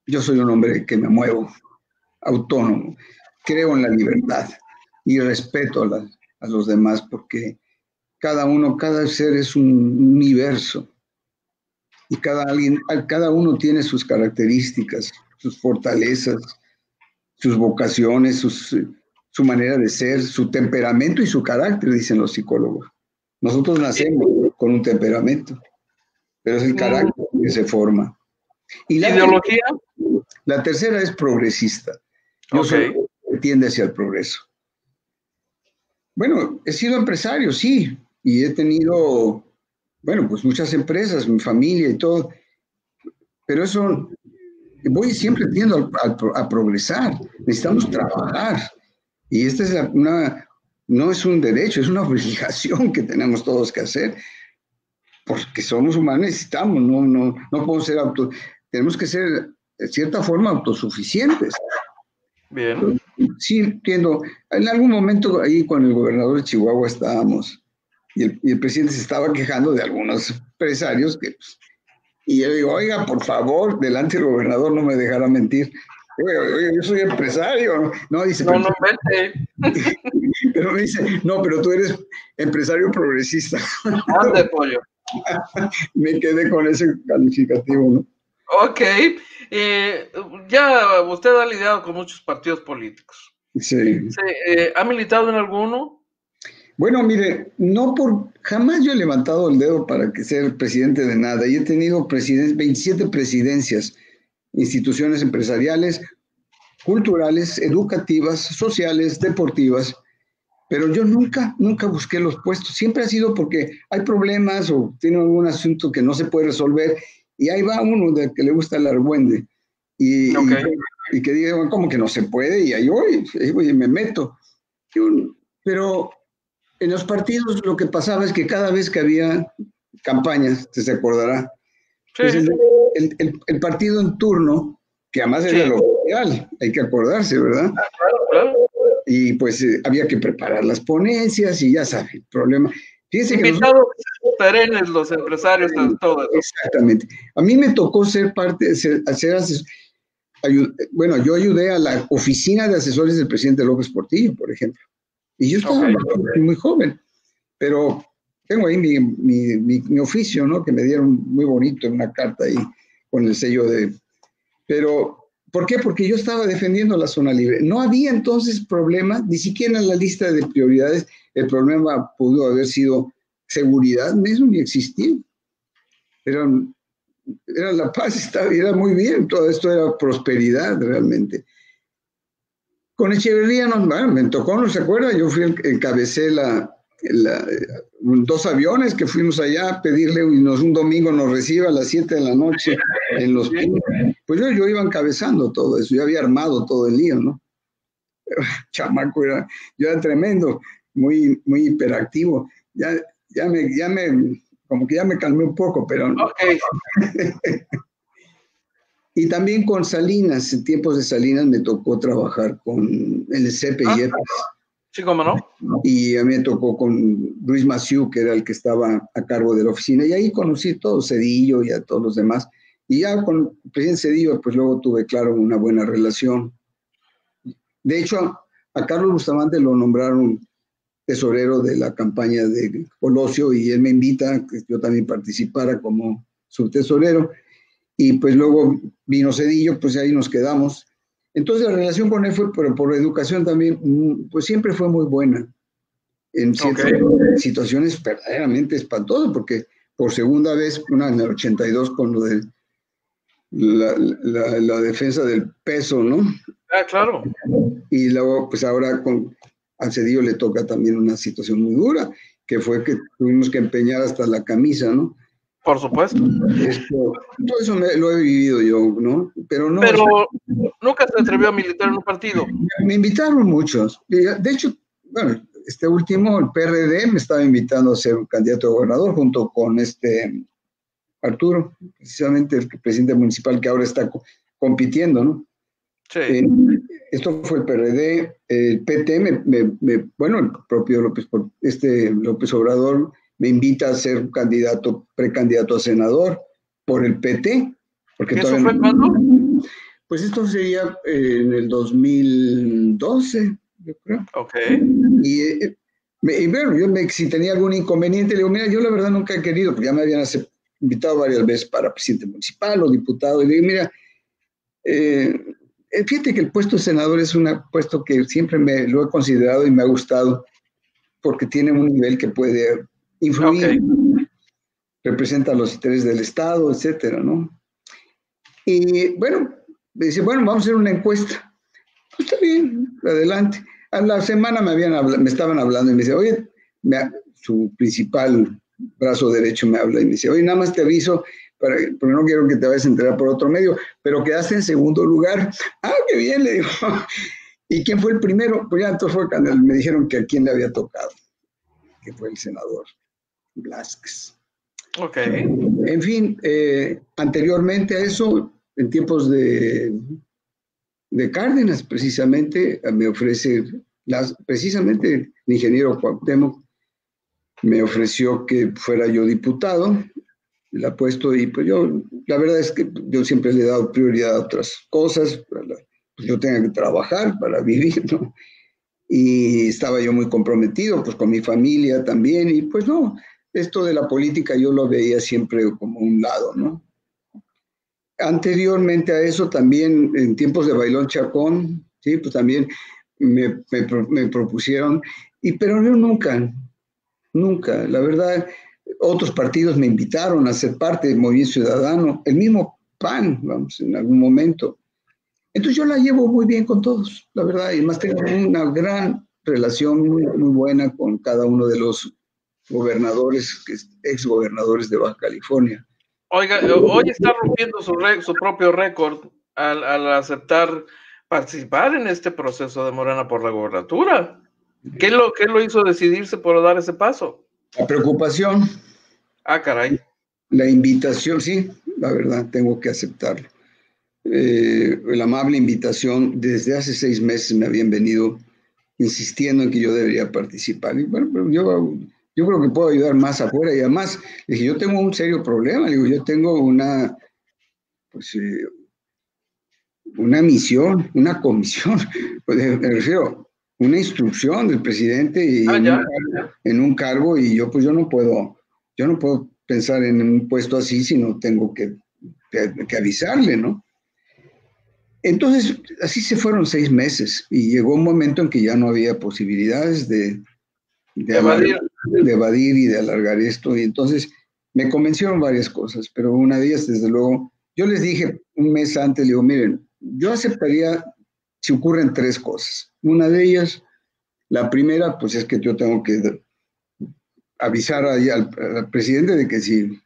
yo soy un hombre que me muevo, autónomo, creo en la libertad y respeto a los demás porque cada ser es un universo y cada uno tiene sus características, sus fortalezas, sus vocaciones, su manera de ser, su temperamento y su carácter, dicen los psicólogos. Nosotros nacemos con un temperamento, pero es el carácter que se forma. Y ¿Ideología? La tercera es progresista. Yo soy que tiende hacia el progreso. Bueno, he sido empresario, sí, y he tenido, bueno, pues muchas empresas, mi familia y todo, pero eso, voy siempre tiendo a progresar. Necesitamos trabajar. Y esta es no es un derecho, es una obligación que tenemos todos que hacer, porque somos humanos, necesitamos, no podemos ser tenemos que ser de cierta forma autosuficientes. Bien. Sí, entiendo. En algún momento ahí con el gobernador de Chihuahua estábamos y el presidente se estaba quejando de algunos empresarios y yo digo, oiga, por favor, delante del gobernador no me dejará mentir. Oiga, yo soy empresario. No, dice, no vete. Pero me dice, no, pero tú eres empresario progresista. Ande, pollo. Me quedé con ese calificativo, ¿no? Ok. Ya usted ha lidiado con muchos partidos políticos. Sí. ¿Ha militado en alguno? Bueno, mire, jamás yo he levantado el dedo para que sea el presidente de nada. Y he tenido 27 presidencias, instituciones empresariales, culturales, educativas, sociales, deportivas. Pero yo nunca busqué los puestos. Siempre ha sido porque hay problemas o tiene algún asunto que no se puede resolver y ahí va uno de que le gusta el argüende y que diga, bueno, ¿cómo que no se puede? Y ahí voy y me meto. Pero en los partidos lo que pasaba es que cada vez que había campañas, se acordará, sí. Pues el partido en turno, que además era lo real, hay que acordarse, ¿verdad? Claro. Y pues había que preparar las ponencias y ya sabe, el problema. Fíjense invitados perennes los empresarios, todo eso. Exactamente. A mí me tocó ser parte, bueno, yo ayudé a la oficina de asesores del presidente López Portillo, por ejemplo. Y yo estaba muy joven, pero tengo ahí mi oficio, ¿no? Que me dieron muy bonito, una carta ahí con el sello de... Pero, ¿por qué? Porque yo estaba defendiendo la zona libre. No había entonces problema, ni siquiera en la lista de prioridades el problema pudo haber sido seguridad, eso ni existía. Era la paz, era muy bien, todo esto era prosperidad realmente. Con Echeverría me tocó, ¿no se acuerda? Yo encabecé 2 aviones que fuimos allá a pedirle y un domingo nos reciba a las 7 de la noche en Los Pinos. Pues yo iba encabezando todo eso, yo había armado todo el lío, ¿no? Chamaco, yo era tremendo, muy, muy hiperactivo. Como que ya me calmé un poco, pero... Okay. Y también con Salinas, en tiempos de Salinas me tocó trabajar con el CPI. Sí, cómo no. Y a mí me tocó con Luis Maciú, que era el que estaba a cargo de la oficina, y ahí conocí a todo Cedillo y a todos los demás. Y ya con el presidente Cedillo, pues luego tuve, claro, una buena relación. De hecho, a Carlos Bustamante lo nombraron tesorero de la campaña de Colosio y él me invita a que yo también participara como subtesorero. Y pues luego vino Zedillo, pues ahí nos quedamos. Entonces la relación con él fue, pero por educación también, pues siempre fue muy buena. En ciertas situaciones verdaderamente espantosas, porque por segunda vez, una en el 82 con lo de la defensa del peso, ¿no? Ah, claro. Y luego, pues ahora a Zedillo le toca también una situación muy dura, que fue que tuvimos que empeñar hasta la camisa, ¿no? Por supuesto. Todo eso lo he vivido yo, ¿no? Pero no. Pero nunca se atrevió a militar en un partido. Me invitaron muchos. De hecho, bueno, este último, el PRD, me estaba invitando a ser un candidato a gobernador junto con Arturo, precisamente el presidente municipal que ahora está compitiendo, ¿no? Sí. Esto fue el PRD, el PT, bueno, el propio López Obrador me invita a ser precandidato a senador por el PT. Porque ¿Eso fue cuándo? Pues esto sería en el 2012, yo creo. Ok. Y bueno, si tenía algún inconveniente, le digo, mira, yo la verdad nunca he querido, porque ya me habían invitado varias veces para presidente municipal o diputado, y le digo, mira, fíjate que el puesto de senador es un puesto que siempre lo he considerado y me ha gustado, porque tiene un nivel que puede influir, representa los intereses del Estado, etcétera, ¿no? Y bueno, me dice, bueno, vamos a hacer una encuesta. Pues está bien, adelante. A la semana me estaban hablando y me dice, oye, su principal brazo derecho me habla y me dice, oye, nada más te aviso, porque no quiero que te vayas a enterar por otro medio, pero quedaste en segundo lugar. Ah, qué bien, le digo. ¿Y quién fue el primero? Pues ya entonces fue cuando me dijeron que a quién le había tocado, que fue el senador Blázquez. Ok. En fin, anteriormente a eso, en tiempos de Cárdenas, precisamente, me ofrece, precisamente el ingeniero Cuauhtémoc me ofreció que fuera yo diputado, la puesto y pues yo, la verdad es que yo siempre le he dado prioridad a otras cosas, pues yo tengo que trabajar para vivir, ¿no? Y estaba yo muy comprometido, pues con mi familia también, y pues no, esto de la política yo lo veía siempre como un lado, ¿no? Anteriormente a eso también, en tiempos de Bailón Chacón, sí, pues también me propusieron, pero yo nunca, la verdad, otros partidos me invitaron a ser parte del Movimiento Ciudadano, el mismo PAN, vamos, en algún momento. Entonces yo la llevo muy bien con todos, la verdad, y más tengo una gran relación muy, muy buena con cada uno de los gobernadores, exgobernadores de Baja California. Oiga, hoy está rompiendo su propio récord al aceptar participar en este proceso de Morena por la gobernatura. ¿Qué lo hizo decidirse por dar ese paso? La preocupación. Ah, caray. La invitación, sí, la verdad, tengo que aceptarlo. La amable invitación, desde hace 6 meses me habían venido insistiendo en que yo debería participar. Y bueno, pero yo creo que puedo ayudar más afuera y además, dije, yo tengo un serio problema, digo, yo tengo una misión, una comisión, me refiero, una instrucción del presidente y en un cargo y yo no puedo pensar en un puesto así si no tengo que avisarle, ¿no? Entonces, así se fueron 6 meses y llegó un momento en que ya no había posibilidades de evadir y de alargar esto. Y entonces me convencieron varias cosas, pero una de ellas, desde luego, yo les dije un mes antes, le digo, miren, yo aceptaría si ocurren 3 cosas. Una de ellas, la primera, pues es que yo tengo que avisar al presidente de que si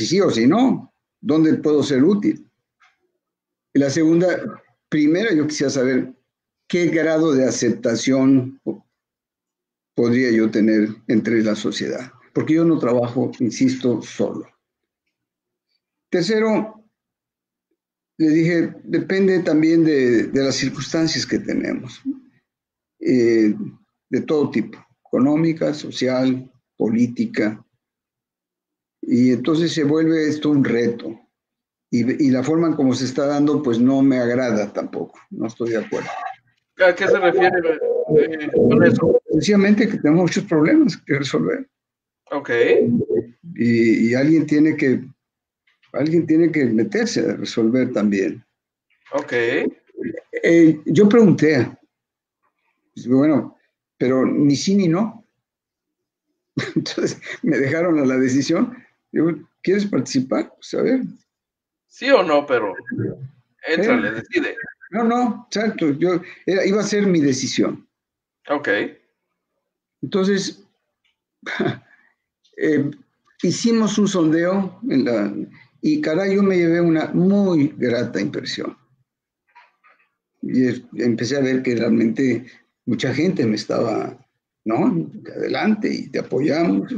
sí o si no, ¿dónde puedo ser útil? Y la segunda, primero yo quisiera saber qué grado de aceptación podría yo tener entre la sociedad, porque yo no trabajo, insisto, solo. Tercero, le dije, depende también de las circunstancias que tenemos, de todo tipo, económica, social, política, y entonces se vuelve esto un reto. Y la forma en cómo se está dando, pues no me agrada tampoco, no estoy de acuerdo. ¿A qué se refiere con eso? Sencillamente que tenemos muchos problemas que resolver. Ok. Y alguien tiene que meterse a resolver también. Ok. Yo pregunté, bueno, pero ni sí ni no. Entonces me dejaron a la decisión. Digo, ¿quieres participar? Pues a ver. Sí o no, pero éntrale, decide. No, exacto. Iba a ser mi decisión. Ok. Entonces, hicimos un sondeo y caray, yo me llevé una muy grata impresión. Y empecé a ver que realmente mucha gente me estaba, ¿no? Adelante y te apoyamos.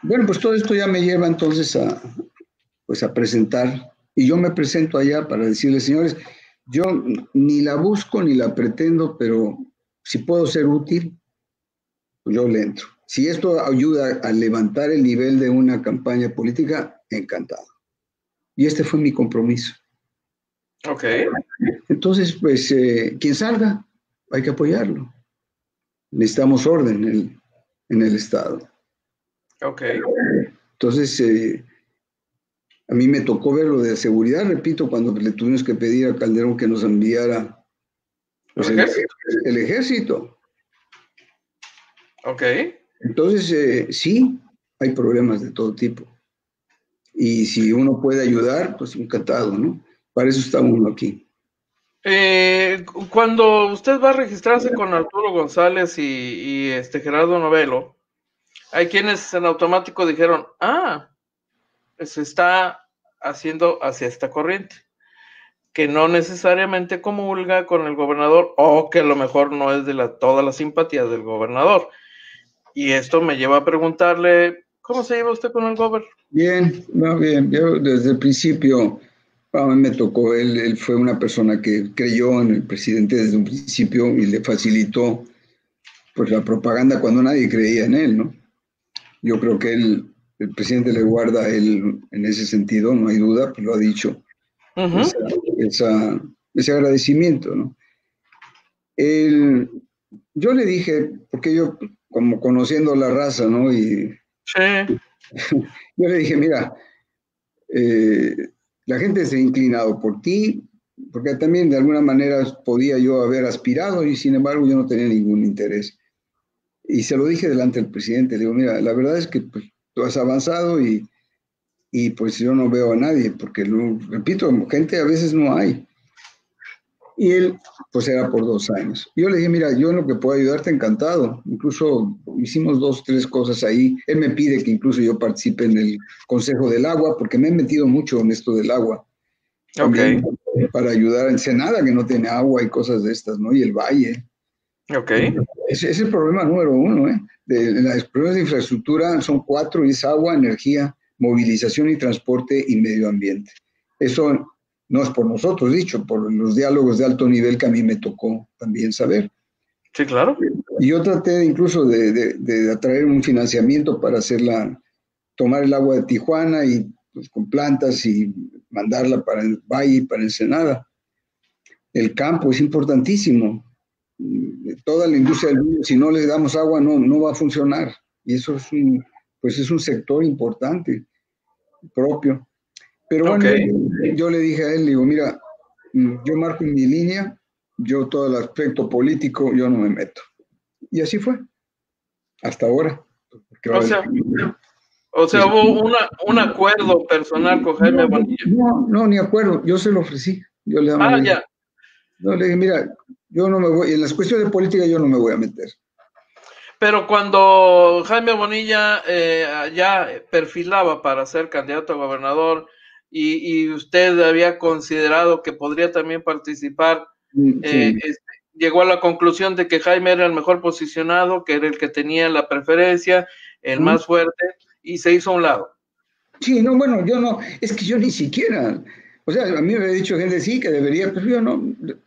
Bueno, pues todo esto ya me lleva entonces a presentar, y yo me presento allá para decirles, señores, yo ni la busco ni la pretendo, pero si puedo ser útil, pues yo le entro. Si esto ayuda a levantar el nivel de una campaña política, encantado. Y este fue mi compromiso. Ok. Entonces, pues, quien salga, hay que apoyarlo. Necesitamos orden en el Estado. Ok. Entonces, a mí me tocó ver lo de seguridad, repito, cuando le tuvimos que pedir a Calderón que nos enviara pues, ¿El ejército? el ejército. Ok. Entonces, sí, hay problemas de todo tipo. Y si uno puede ayudar, pues encantado, ¿no? Para eso está uno aquí. Cuando usted va a registrarse con Arturo González y Gerardo Novelo, hay quienes en automático dijeron, se está haciendo hacia esta corriente, que no necesariamente comulga con el gobernador o que a lo mejor no es de todas las simpatías del gobernador. Y esto me lleva a preguntarle, ¿cómo se lleva usted con el gobernador? Bien, va bien. Yo desde el principio, a mí me tocó, él fue una persona que creyó en el presidente desde un principio y le facilitó pues la propaganda cuando nadie creía en él, ¿no? Yo creo que el presidente le guarda a él en ese sentido, no hay duda, pues lo ha dicho, ese agradecimiento, ¿no? Yo le dije, porque yo como conociendo la raza, ¿no? Y Sí. yo le dije, mira, la gente se ha inclinado por ti, porque también de alguna manera podía yo haber aspirado y sin embargo yo no tenía ningún interés. Y se lo dije delante del presidente, le digo, mira, la verdad es que pues, tú has avanzado y pues yo no veo a nadie, porque repito, gente a veces no hay. Y él, pues era por 2 años. Yo le dije, mira, yo en lo que puedo ayudarte, encantado. Incluso hicimos 2, 3 cosas ahí. Él me pide que incluso yo participe en el Consejo del Agua, porque me he metido mucho en esto del agua. También para ayudar a Ensenada, que no tiene agua y cosas de estas, ¿no? Y el Valle. Ok. Ese es el problema número 1, ¿eh? Los problemas de infraestructura son 4, y es agua, energía, movilización y transporte y medio ambiente. Eso no es por nosotros dicho, por los diálogos de alto nivel que a mí me tocó también saber. Sí, claro. Y yo traté incluso de atraer un financiamiento para tomar el agua de Tijuana y pues, con plantas y mandarla para el Valle y para Ensenada. El campo es importantísimo. Toda la industria del vino, si no le damos agua, no va a funcionar. Y eso es un sector importante, propio. Pero bueno, yo le dije a él, le digo, mira, yo marco mi línea, yo todo el aspecto político, yo no me meto. Y así fue, hasta ahora. O sea, hubo un acuerdo personal con Jaime Bonilla. No, ni acuerdo, yo se lo ofrecí. Yo le ya. No, le dije, mira, yo no me voy, en las cuestiones de política yo no me voy a meter. Pero cuando Jaime Bonilla ya perfilaba para ser candidato a gobernador y usted había considerado que podría también participar, Sí. llegó a la conclusión de que Jaime era el mejor posicionado, que era el que tenía la preferencia, el más fuerte, y se hizo a un lado. Sí, no, bueno, yo no, es que yo ni siquiera, o sea, a mí me ha dicho gente sí que debería, pero yo no,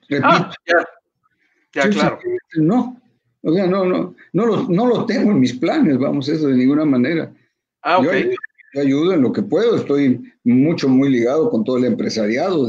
repito. Ya, claro. No, o sea, no lo tengo en mis planes, vamos, eso de ninguna manera. Ok. Yo ayudo en lo que puedo, estoy muy ligado con todo el empresariado,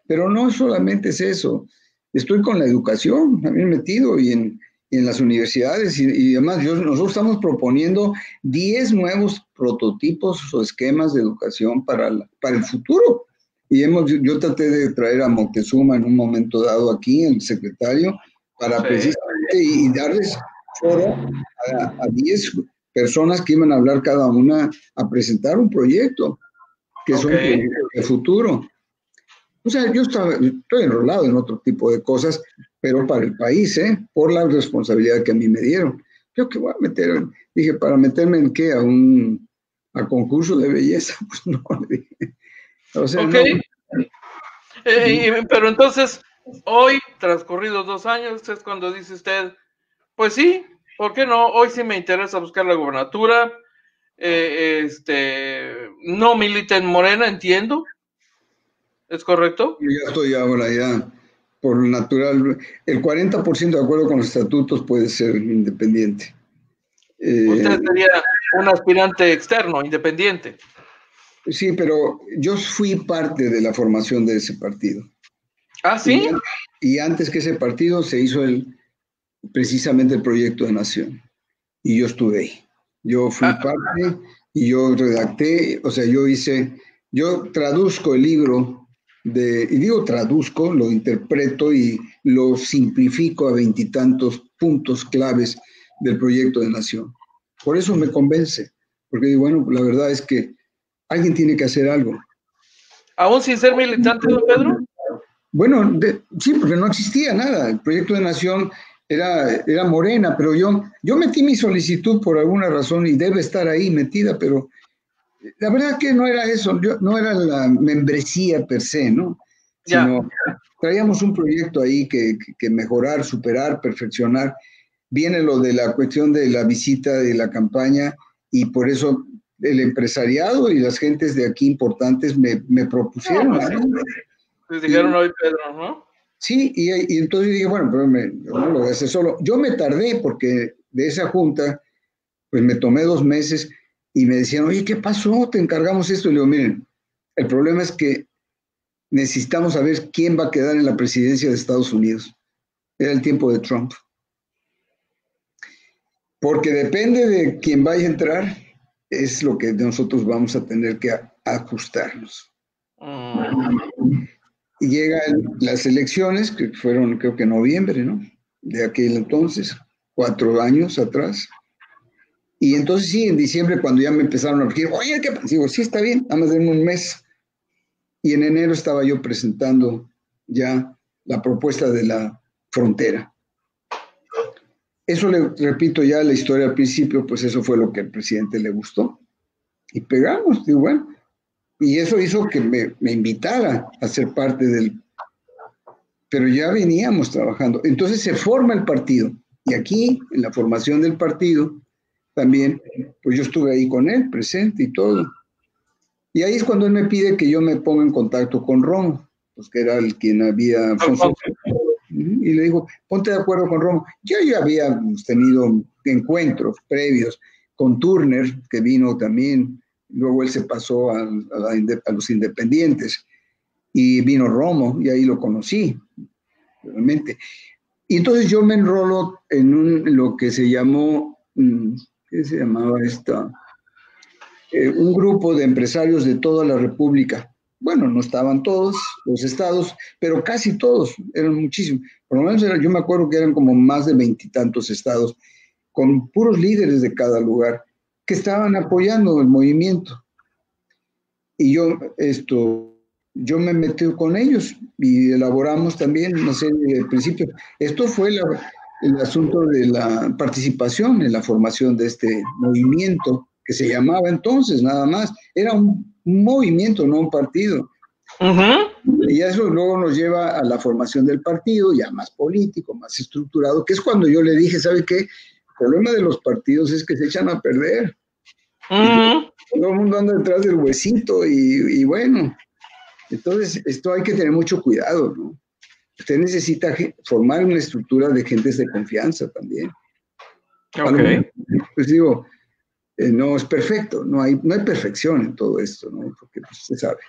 pero no solamente es eso. estoy con la educación también metido y en las universidades y además nosotros estamos proponiendo 10 nuevos prototipos o esquemas de educación para el futuro. Y yo traté de traer a Moctezuma en un momento dado aquí, el secretario, para precisamente y darles foro a 10 personas que iban a hablar cada una a presentar un proyecto, que es un proyecto de futuro. O sea, yo estoy enrolado en otro tipo de cosas, pero para el país, por la responsabilidad que a mí me dieron. Yo que voy a meter, dije, ¿para meterme en qué? ¿A concurso de belleza? Pues no, dije. O sea, no. Pero entonces, hoy, transcurridos 2 años, es cuando dice usted, pues sí, ¿por qué no? Hoy sí me interesa buscar la gobernatura, no milita en Morena, entiendo, ¿es correcto? Yo ya estoy ahora ya, por natural, el 40% de acuerdo con los estatutos puede ser independiente. Usted sería un aspirante externo, independiente. Sí, pero yo fui parte de la formación de ese partido. ¿Ah, sí? Y antes que ese partido se hizo precisamente el proyecto de nación. Y yo estuve ahí. Yo fui parte y yo redacté, o sea, yo traduzco el libro y digo traduzco, lo interpreto y lo simplifico a 20 y tantos puntos claves del proyecto de nación. Por eso me convence, porque bueno, la verdad es que alguien tiene que hacer algo. ¿Aún sin ser militante, don Pedro? Bueno, sí, porque no existía nada. El proyecto de nación era Morena, pero yo metí mi solicitud por alguna razón y debe estar ahí metida, pero la verdad que no era eso, no era la membresía per se, ¿no? Sino traíamos un proyecto ahí que mejorar, superar, perfeccionar. Viene lo de la cuestión de la visita de la campaña y por eso el empresariado y las gentes de aquí importantes me propusieron. Les dijeron hoy, Pedro, ¿no? Sí, y entonces dije, bueno, pero no lo voy a hacer solo. Yo me tardé porque de esa junta, pues me tomé 2 meses y me decían, oye, ¿qué pasó? Te encargamos esto. Y le digo, miren, el problema es que necesitamos saber quién va a quedar en la presidencia de Estados Unidos. Era el tiempo de Trump. Porque depende de quién vaya a entrar, es lo que nosotros vamos a tener que ajustarnos. Y llegan las elecciones, que fueron creo que en noviembre, ¿no? De aquel entonces, 4 años atrás. Y entonces sí, en diciembre cuando ya me empezaron a decir, oye, ¿qué pasa? Digo, sí, está bien, nada más denme un mes. Y en enero estaba yo presentando ya la propuesta de la frontera. Eso le repito ya la historia al principio, pues eso fue lo que al presidente le gustó. Y pegamos, digo, bueno. Y eso hizo que me invitara a ser parte del... Pero ya veníamos trabajando. Entonces se forma el partido. Y aquí, en la formación del partido, también, pues yo estuve ahí con él, presente y todo. Y ahí es cuando él me pide que yo me ponga en contacto con Romo, pues que era el quien había... Y le digo, ponte de acuerdo con Romo. Yo ya había tenido encuentros previos con Turner, que vino también. Luego él se pasó a los independientes. Y vino Romo, y ahí lo conocí, realmente. Y entonces yo me enrolo en lo que se llamó, ¿qué se llamaba esta? Un grupo de empresarios de toda la República. Bueno, no estaban todos los estados, pero casi todos, eran muchísimos. Por lo menos yo me acuerdo que eran como más de 20 y tantos estados, con puros líderes de cada lugar, que estaban apoyando el movimiento. Y yo me metí con ellos y elaboramos también una serie de principios. Esto fue el asunto de la participación en la formación de este movimiento, que se llamaba entonces nada más. Era un movimiento, no un partido. Y eso luego nos lleva a la formación del partido, ya más político, más estructurado, que es cuando yo le dije, ¿sabe qué? El problema de los partidos es que se echan a perder. Todo el mundo anda detrás del huesito y bueno, entonces esto hay que tener mucho cuidado, ¿no? Usted necesita formar una estructura de gentes de confianza también. Pues digo, no es perfecto, no hay perfección en todo esto, ¿no? Porque pues, se sabe.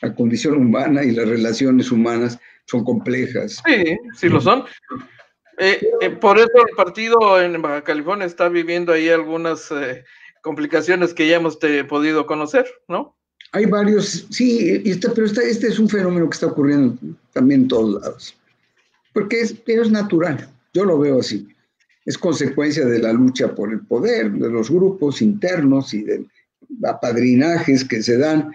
la condición humana y las relaciones humanas son complejas. Sí, sí lo son. Por eso el partido en Baja California está viviendo ahí algunas complicaciones que ya hemos podido conocer, ¿no? Hay varios, sí, pero este es un fenómeno que está ocurriendo también en todos lados, porque es natural, yo lo veo así. Es consecuencia de la lucha por el poder, de los grupos internos y de apadrinajes que se dan.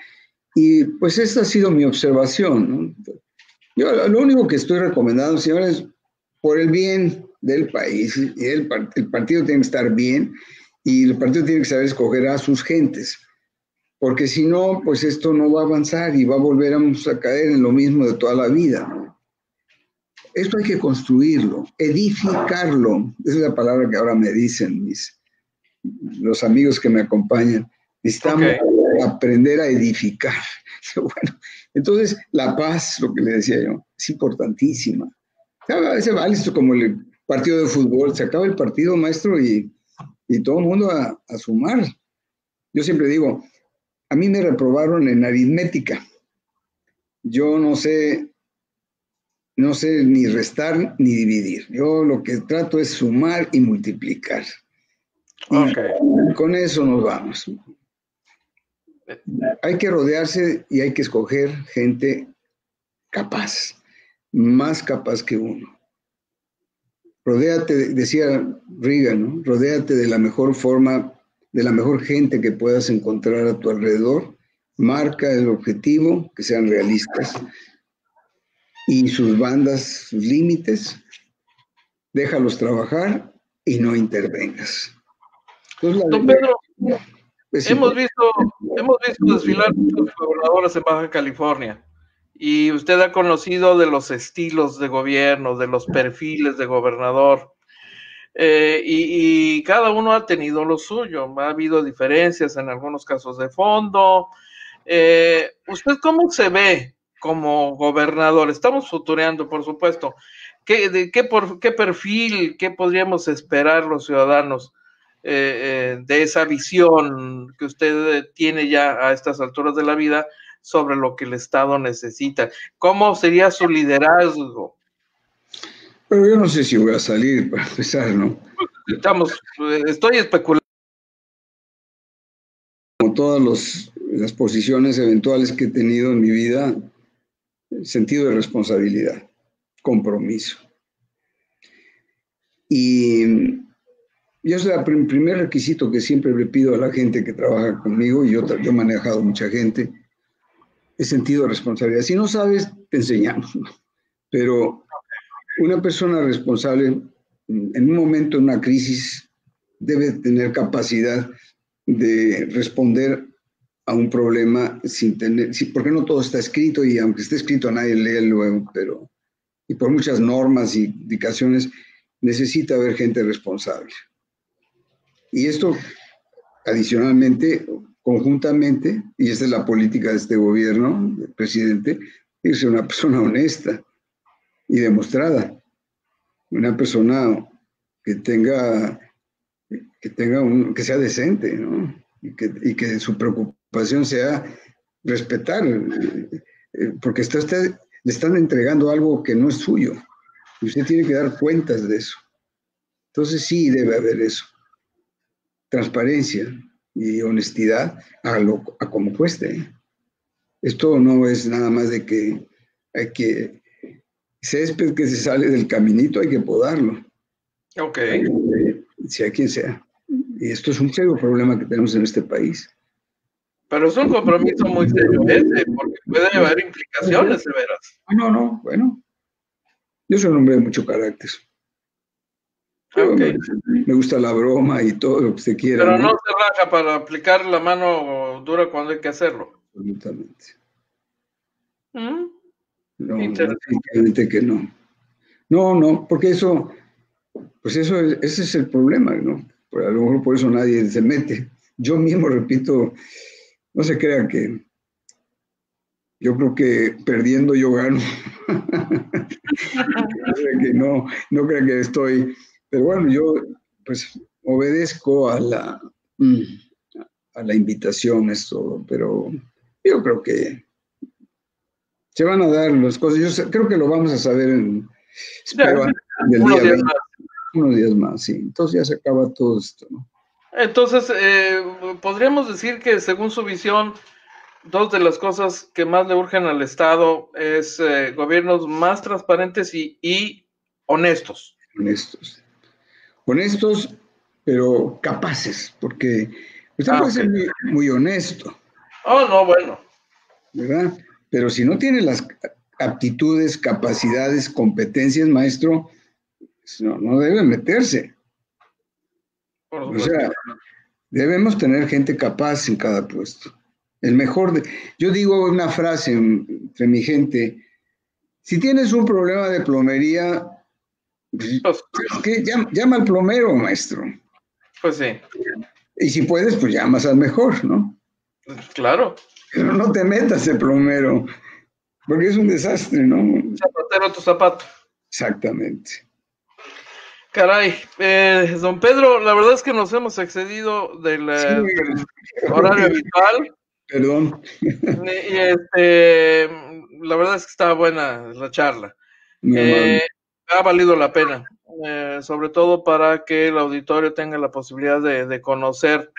Y pues esta ha sido mi observación, ¿no? Yo lo único que estoy recomendando, señores, por el bien del país, y el partido tiene que estar bien y el partido tiene que saber escoger a sus gentes, porque si no, pues esto no va a avanzar y va a volver a caer en lo mismo de toda la vida, ¿no? Esto hay que construirlo, edificarlo. Esa es la palabra que ahora me dicen los amigos que me acompañan. Necesitamos aprender a edificar. Bueno, entonces la paz, lo que le decía yo, es importantísima. A veces vale esto como el partido de fútbol, se acaba el partido, maestro, y todo el mundo a sumar. Yo siempre digo, a mí me reprobaron en aritmética. Yo no sé ni restar ni dividir. Yo lo que trato es sumar y multiplicar. Y con eso nos vamos. Hay que rodearse y hay que escoger gente capaz, más capaz que uno. Rodéate, decía Reagan, ¿no? Rodéate de la mejor forma, de la mejor gente que puedas encontrar a tu alrededor. Marca el objetivo, que sean realistas. Y sus bandas, sus límites, déjalos trabajar y no intervengas. Entonces, Don Pedro, hemos visto desfilar muchos gobernadores en Baja California y usted ha conocido de los estilos de gobierno, de los perfiles de gobernador, y cada uno ha tenido lo suyo. Ha habido diferencias en algunos casos de fondo. ¿Usted cómo se ve como gobernador? Estamos futureando, por supuesto. ¿Qué perfil, qué podríamos esperar los ciudadanos de esa visión que usted tiene ya a estas alturas de la vida sobre lo que el Estado necesita? ¿Cómo sería su liderazgo? Pero yo no sé si voy a salir, para empezar, ¿no? Estoy especulando. Como todas las posiciones eventuales que he tenido en mi vida, sentido de responsabilidad, compromiso. Y yo es el primer requisito que siempre le pido a la gente que trabaja conmigo, y yo he manejado mucha gente, es sentido de responsabilidad. Si no sabes, te enseñamos, ¿no? Pero una persona responsable, en un momento, en una crisis, debe tener capacidad de responder a un problema porque no todo está escrito, y aunque esté escrito nadie lee luego, y por muchas normas y indicaciones, necesita haber gente responsable. Y esto, adicionalmente, conjuntamente, y esta es la política de este gobierno, del presidente, es una persona honesta y demostrada, una persona que sea decente, ¿no? Y que su preocupación sea respetar, porque le están entregando algo que no es suyo, y usted tiene que dar cuentas de eso. Entonces sí debe haber eso, transparencia y honestidad a como cueste. Esto no es nada más de que hay que césped que se sale del caminito, hay que podarlo. Ok. Sea quien sea. Y esto es un serio problema que tenemos en este país. Pero es un compromiso muy serio porque puede haber implicaciones severas. No, bueno. Yo soy un hombre de mucho carácter. Okay. Me gusta la broma y todo lo que se quiera. Pero no se raja para aplicar la mano dura cuando hay que hacerlo. Absolutamente. ¿Mm? No, definitivamente que no. No, porque eso, pues ese es el problema, ¿no? Pues a lo mejor por eso nadie se mete. Yo mismo repito, no se crean que yo creo que perdiendo yo gano. Que no crean que estoy, pero bueno, yo pues obedezco a la invitación, es todo, pero yo creo que Se van a dar las cosas. Creo que lo vamos a saber espero, del unos día días 20, más. unos días más, sí. Entonces ya se acaba todo esto, ¿no? Entonces, podríamos decir que según su visión, dos de las cosas que más le urgen al Estado es gobiernos más transparentes y honestos. Honestos. Honestos, pero capaces, porque usted puede ser muy, muy honesto, Oh, no, bueno. ¿verdad? Pero si no tiene las aptitudes, capacidades, competencias, maestro, pues no debe meterse. Por O supuesto. sea, debemos tener gente capaz en cada puesto. Yo digo una frase entre mi gente: si tienes un problema de plomería, pues, ¿qué? Llama al plomero, maestro. Pues sí. Y si puedes, pues llamas al mejor, ¿no? Claro. Pero no te metas de plomero, porque es un desastre, ¿no? Zapatero tu zapato. Exactamente. Caray, don Pedro, la verdad es que nos hemos excedido del horario habitual. Perdón. Y la verdad es que estaba buena la charla. Muy amable. Ha valido la pena, sobre todo para que el auditorio tenga la posibilidad de conocer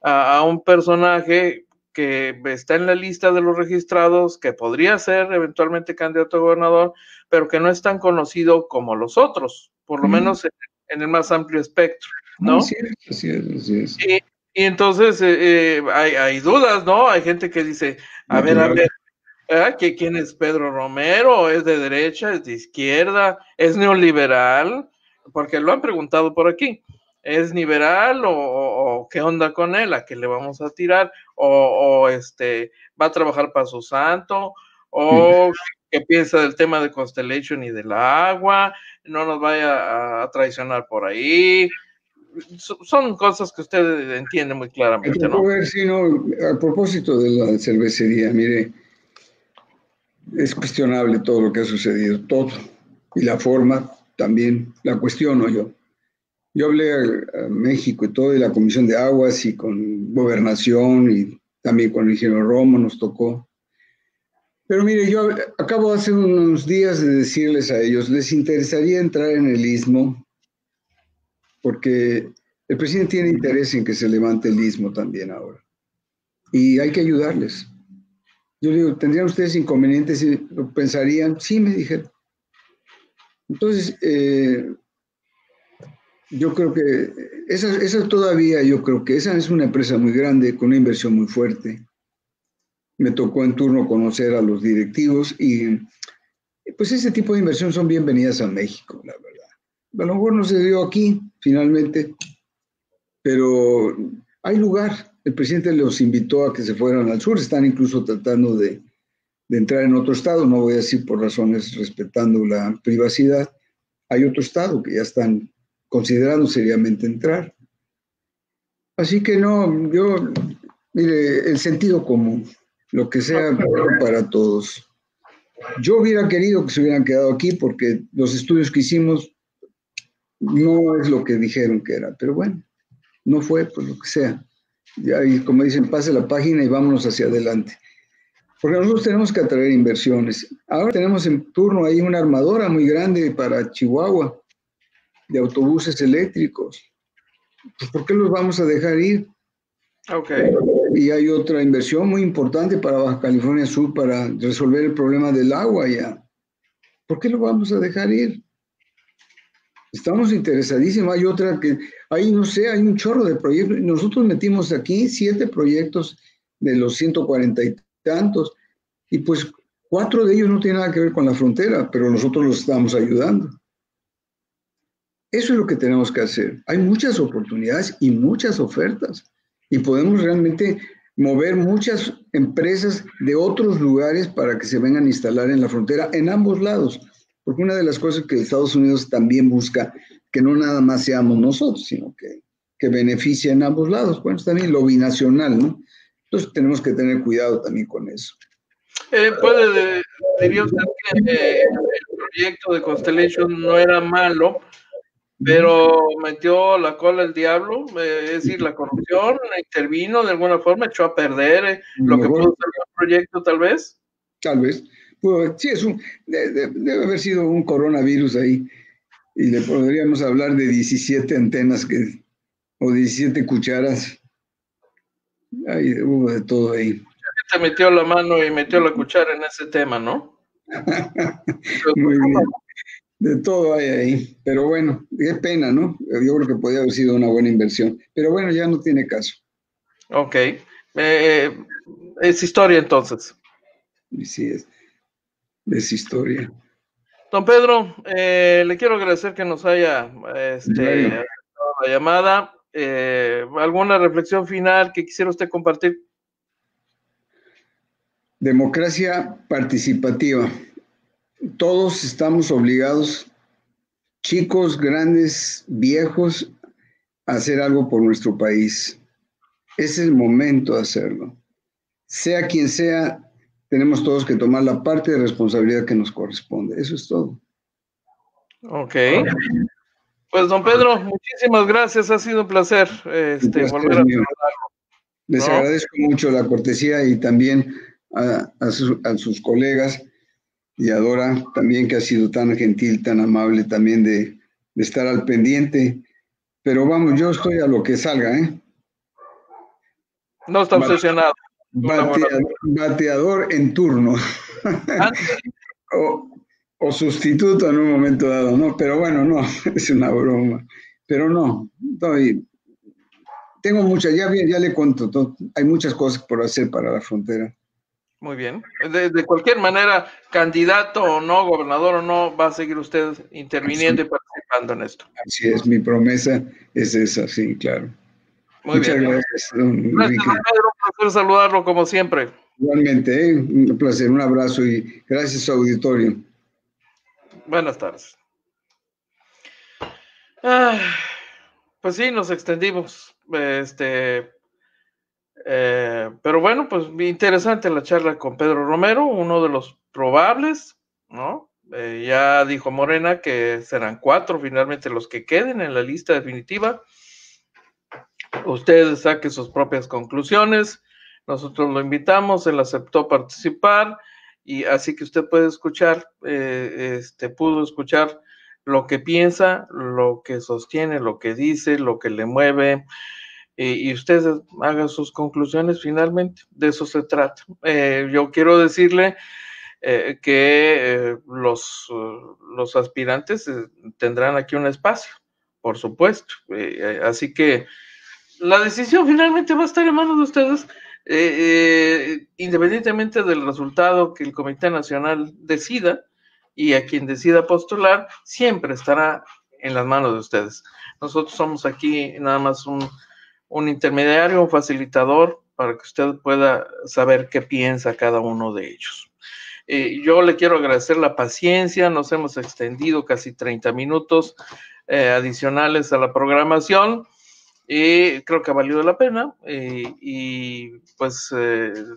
a un personaje que está en la lista de los registrados, que podría ser eventualmente candidato a gobernador, pero que no es tan conocido como los otros, por lo menos en el más amplio espectro, ¿no? Así es. Y entonces hay dudas, ¿no? Hay gente que dice, a ver, ¿quién es Pedro Romero? ¿Es de derecha? ¿Es de izquierda? ¿Es neoliberal? Porque lo han preguntado por aquí. ¿Es liberal o qué onda con él? ¿A qué le vamos a tirar? ¿O va a trabajar para su santo? ¿O qué piensa del tema de Constellation y del agua? ¿No nos vaya a traicionar por ahí? Son cosas que usted entiende muy claramente, ¿no? A propósito de la cervecería, mire, es cuestionable todo lo que ha sucedido, todo. Y la forma también, la cuestiono yo. Yo hablé a México y todo, y la Comisión de Aguas y con Gobernación y también con el ingeniero Romo nos tocó. Pero mire, yo acabo hace unos días de decirles a ellos, les interesaría entrar en el istmo, porque el presidente tiene interés en que se levante el istmo también ahora. Y hay que ayudarles. Yo digo, ¿tendrían ustedes inconvenientes si lo pensarían? Sí, me dijeron. Entonces, yo creo que esa todavía, yo creo que esa es una empresa muy grande, con una inversión muy fuerte. Me tocó en turno conocer a los directivos y pues ese tipo de inversión son bienvenidas a México, la verdad. A lo mejor no se dio aquí, finalmente, pero hay lugar. El presidente los invitó a que se fueran al sur, están incluso tratando de entrar en otro estado, no voy a decir por razones respetando la privacidad. Hay otro estado que ya están considerando seriamente entrar. Así que no, mire, el sentido común, lo que sea para todos. Yo hubiera querido que se hubieran quedado aquí porque los estudios que hicimos no es lo que dijeron que era, pero bueno, no fue por lo que sea. Ya, y como dicen, pase la página y vámonos hacia adelante. Porque nosotros tenemos que atraer inversiones. Ahora tenemos en turno ahí una armadora muy grande para Chihuahua, de autobuses eléctricos. Pues, ¿por qué los vamos a dejar ir? Okay. Y hay otra inversión muy importante para Baja California Sur para resolver el problema del agua ya. ¿Por qué lo vamos a dejar ir? Estamos interesadísimos. Hay otra que, ahí no sé, hay un chorro de proyectos. Nosotros metimos aquí 7 proyectos de los 140 y tantos, y pues 4 de ellos no tienen nada que ver con la frontera, pero nosotros los estamos ayudando. Eso es lo que tenemos que hacer. Hay muchas oportunidades y muchas ofertas, y podemos realmente mover muchas empresas de otros lugares para que se vengan a instalar en la frontera en ambos lados. Porque una de las cosas que Estados Unidos también busca, que no nada más seamos nosotros, sino que beneficie en ambos lados. Bueno, es también lo binacional, ¿no? Entonces tenemos que tener cuidado también con eso. Diría usted que el proyecto de Constellation no era malo, pero metió la cola el diablo, es decir, la corrupción intervino de alguna forma, echó a perder lo que pudo ser un proyecto tal vez. Tal vez. Sí, debe haber sido un coronavirus ahí. Y le podríamos hablar de 17 antenas o 17 cucharas. Ay, hubo de todo ahí. Te metió la mano y metió la cuchara en ese tema, ¿no? Muy bien. De todo hay ahí. Pero bueno, qué pena, ¿no? Yo creo que podría haber sido una buena inversión. Pero bueno, ya no tiene caso. Ok. Es historia entonces. Y sí, es historia. Don Pedro, le quiero agradecer que nos haya dado la llamada. ¿Alguna reflexión final que quisiera usted compartir? Democracia participativa. Todos estamos obligados, chicos, grandes, viejos, a hacer algo por nuestro país. Es el momento de hacerlo. Sea quien sea, tenemos todos que tomar la parte de responsabilidad que nos corresponde. Eso es todo. Ok. Pues, don Pedro, muchísimas gracias. Ha sido un placer volver a saludarlo. Les agradezco mucho la cortesía y también a sus colegas y a Dora también, que ha sido tan gentil, tan amable también de estar al pendiente. Pero vamos, yo estoy a lo que salga, ¿eh? No está obsesionado. Bateador en turno. o sustituto en un momento dado, ¿no? Pero bueno, no, es una broma. Pero no, tengo muchas, ya le cuento, hay muchas cosas por hacer para la frontera. Muy bien. De cualquier manera, candidato o no, gobernador o no, va a seguir usted interviniendo y participando en esto. Así es, mi promesa es esa, sí, claro. Muchas gracias, don Enrique. Gracias, Pedro, un placer saludarlo como siempre. Igualmente, un placer, un abrazo y gracias a su auditorio. Buenas tardes. Pues sí, nos extendimos. Pero bueno, pues interesante la charla con Pedro Romero, uno de los probables, ¿no? Ya dijo Morena que serán 4 finalmente los que queden en la lista definitiva. Usted saque sus propias conclusiones. Nosotros lo invitamos, él aceptó participar y así que usted puede escuchar, pudo escuchar lo que piensa, lo que sostiene, lo que dice, lo que le mueve. Y usted haga sus conclusiones finalmente, de eso se trata. Yo quiero decirle que los aspirantes tendrán aquí un espacio, por supuesto. Así que la decisión finalmente va a estar en manos de ustedes, independientemente del resultado que el Comité Nacional decida, y a quien decida postular, siempre estará en las manos de ustedes. Nosotros somos aquí nada más un intermediario, un facilitador, para que usted pueda saber qué piensa cada uno de ellos. Yo le quiero agradecer la paciencia, nos hemos extendido casi 30 minutos adicionales a la programación, y creo que ha valido la pena, y pues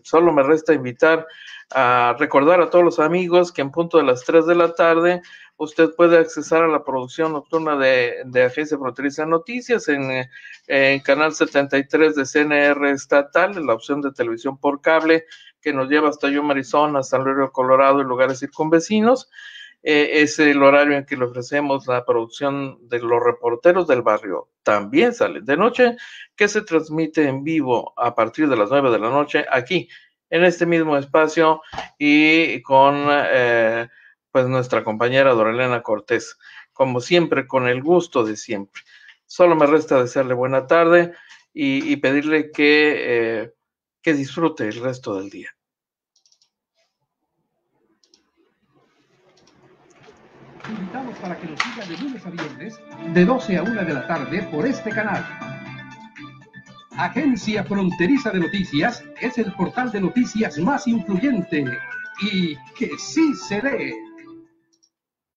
solo me resta invitar a recordar a todos los amigos que en punto de las 3 de la tarde usted puede accesar a la producción nocturna de Agencia Fronteriza Noticias en Canal 73 de CNR Estatal, en la opción de televisión por cable que nos lleva hasta Yuma, Arizona, San Luis Río Colorado y lugares circunvecinos. Es el horario en que le ofrecemos la producción de Los Reporteros del Barrio. También salen de noche, que se transmite en vivo a partir de las 9 de la noche aquí, en este mismo espacio, y con pues nuestra compañera Doralena Cortés, como siempre, con el gusto de siempre. Solo me resta desearle buena tarde y pedirle que disfrute el resto del día. Invitamos para que nos sigan de lunes a viernes, de 12 a 1 de la tarde por este canal. Agencia Fronteriza de Noticias es el portal de noticias más influyente y que sí se lee.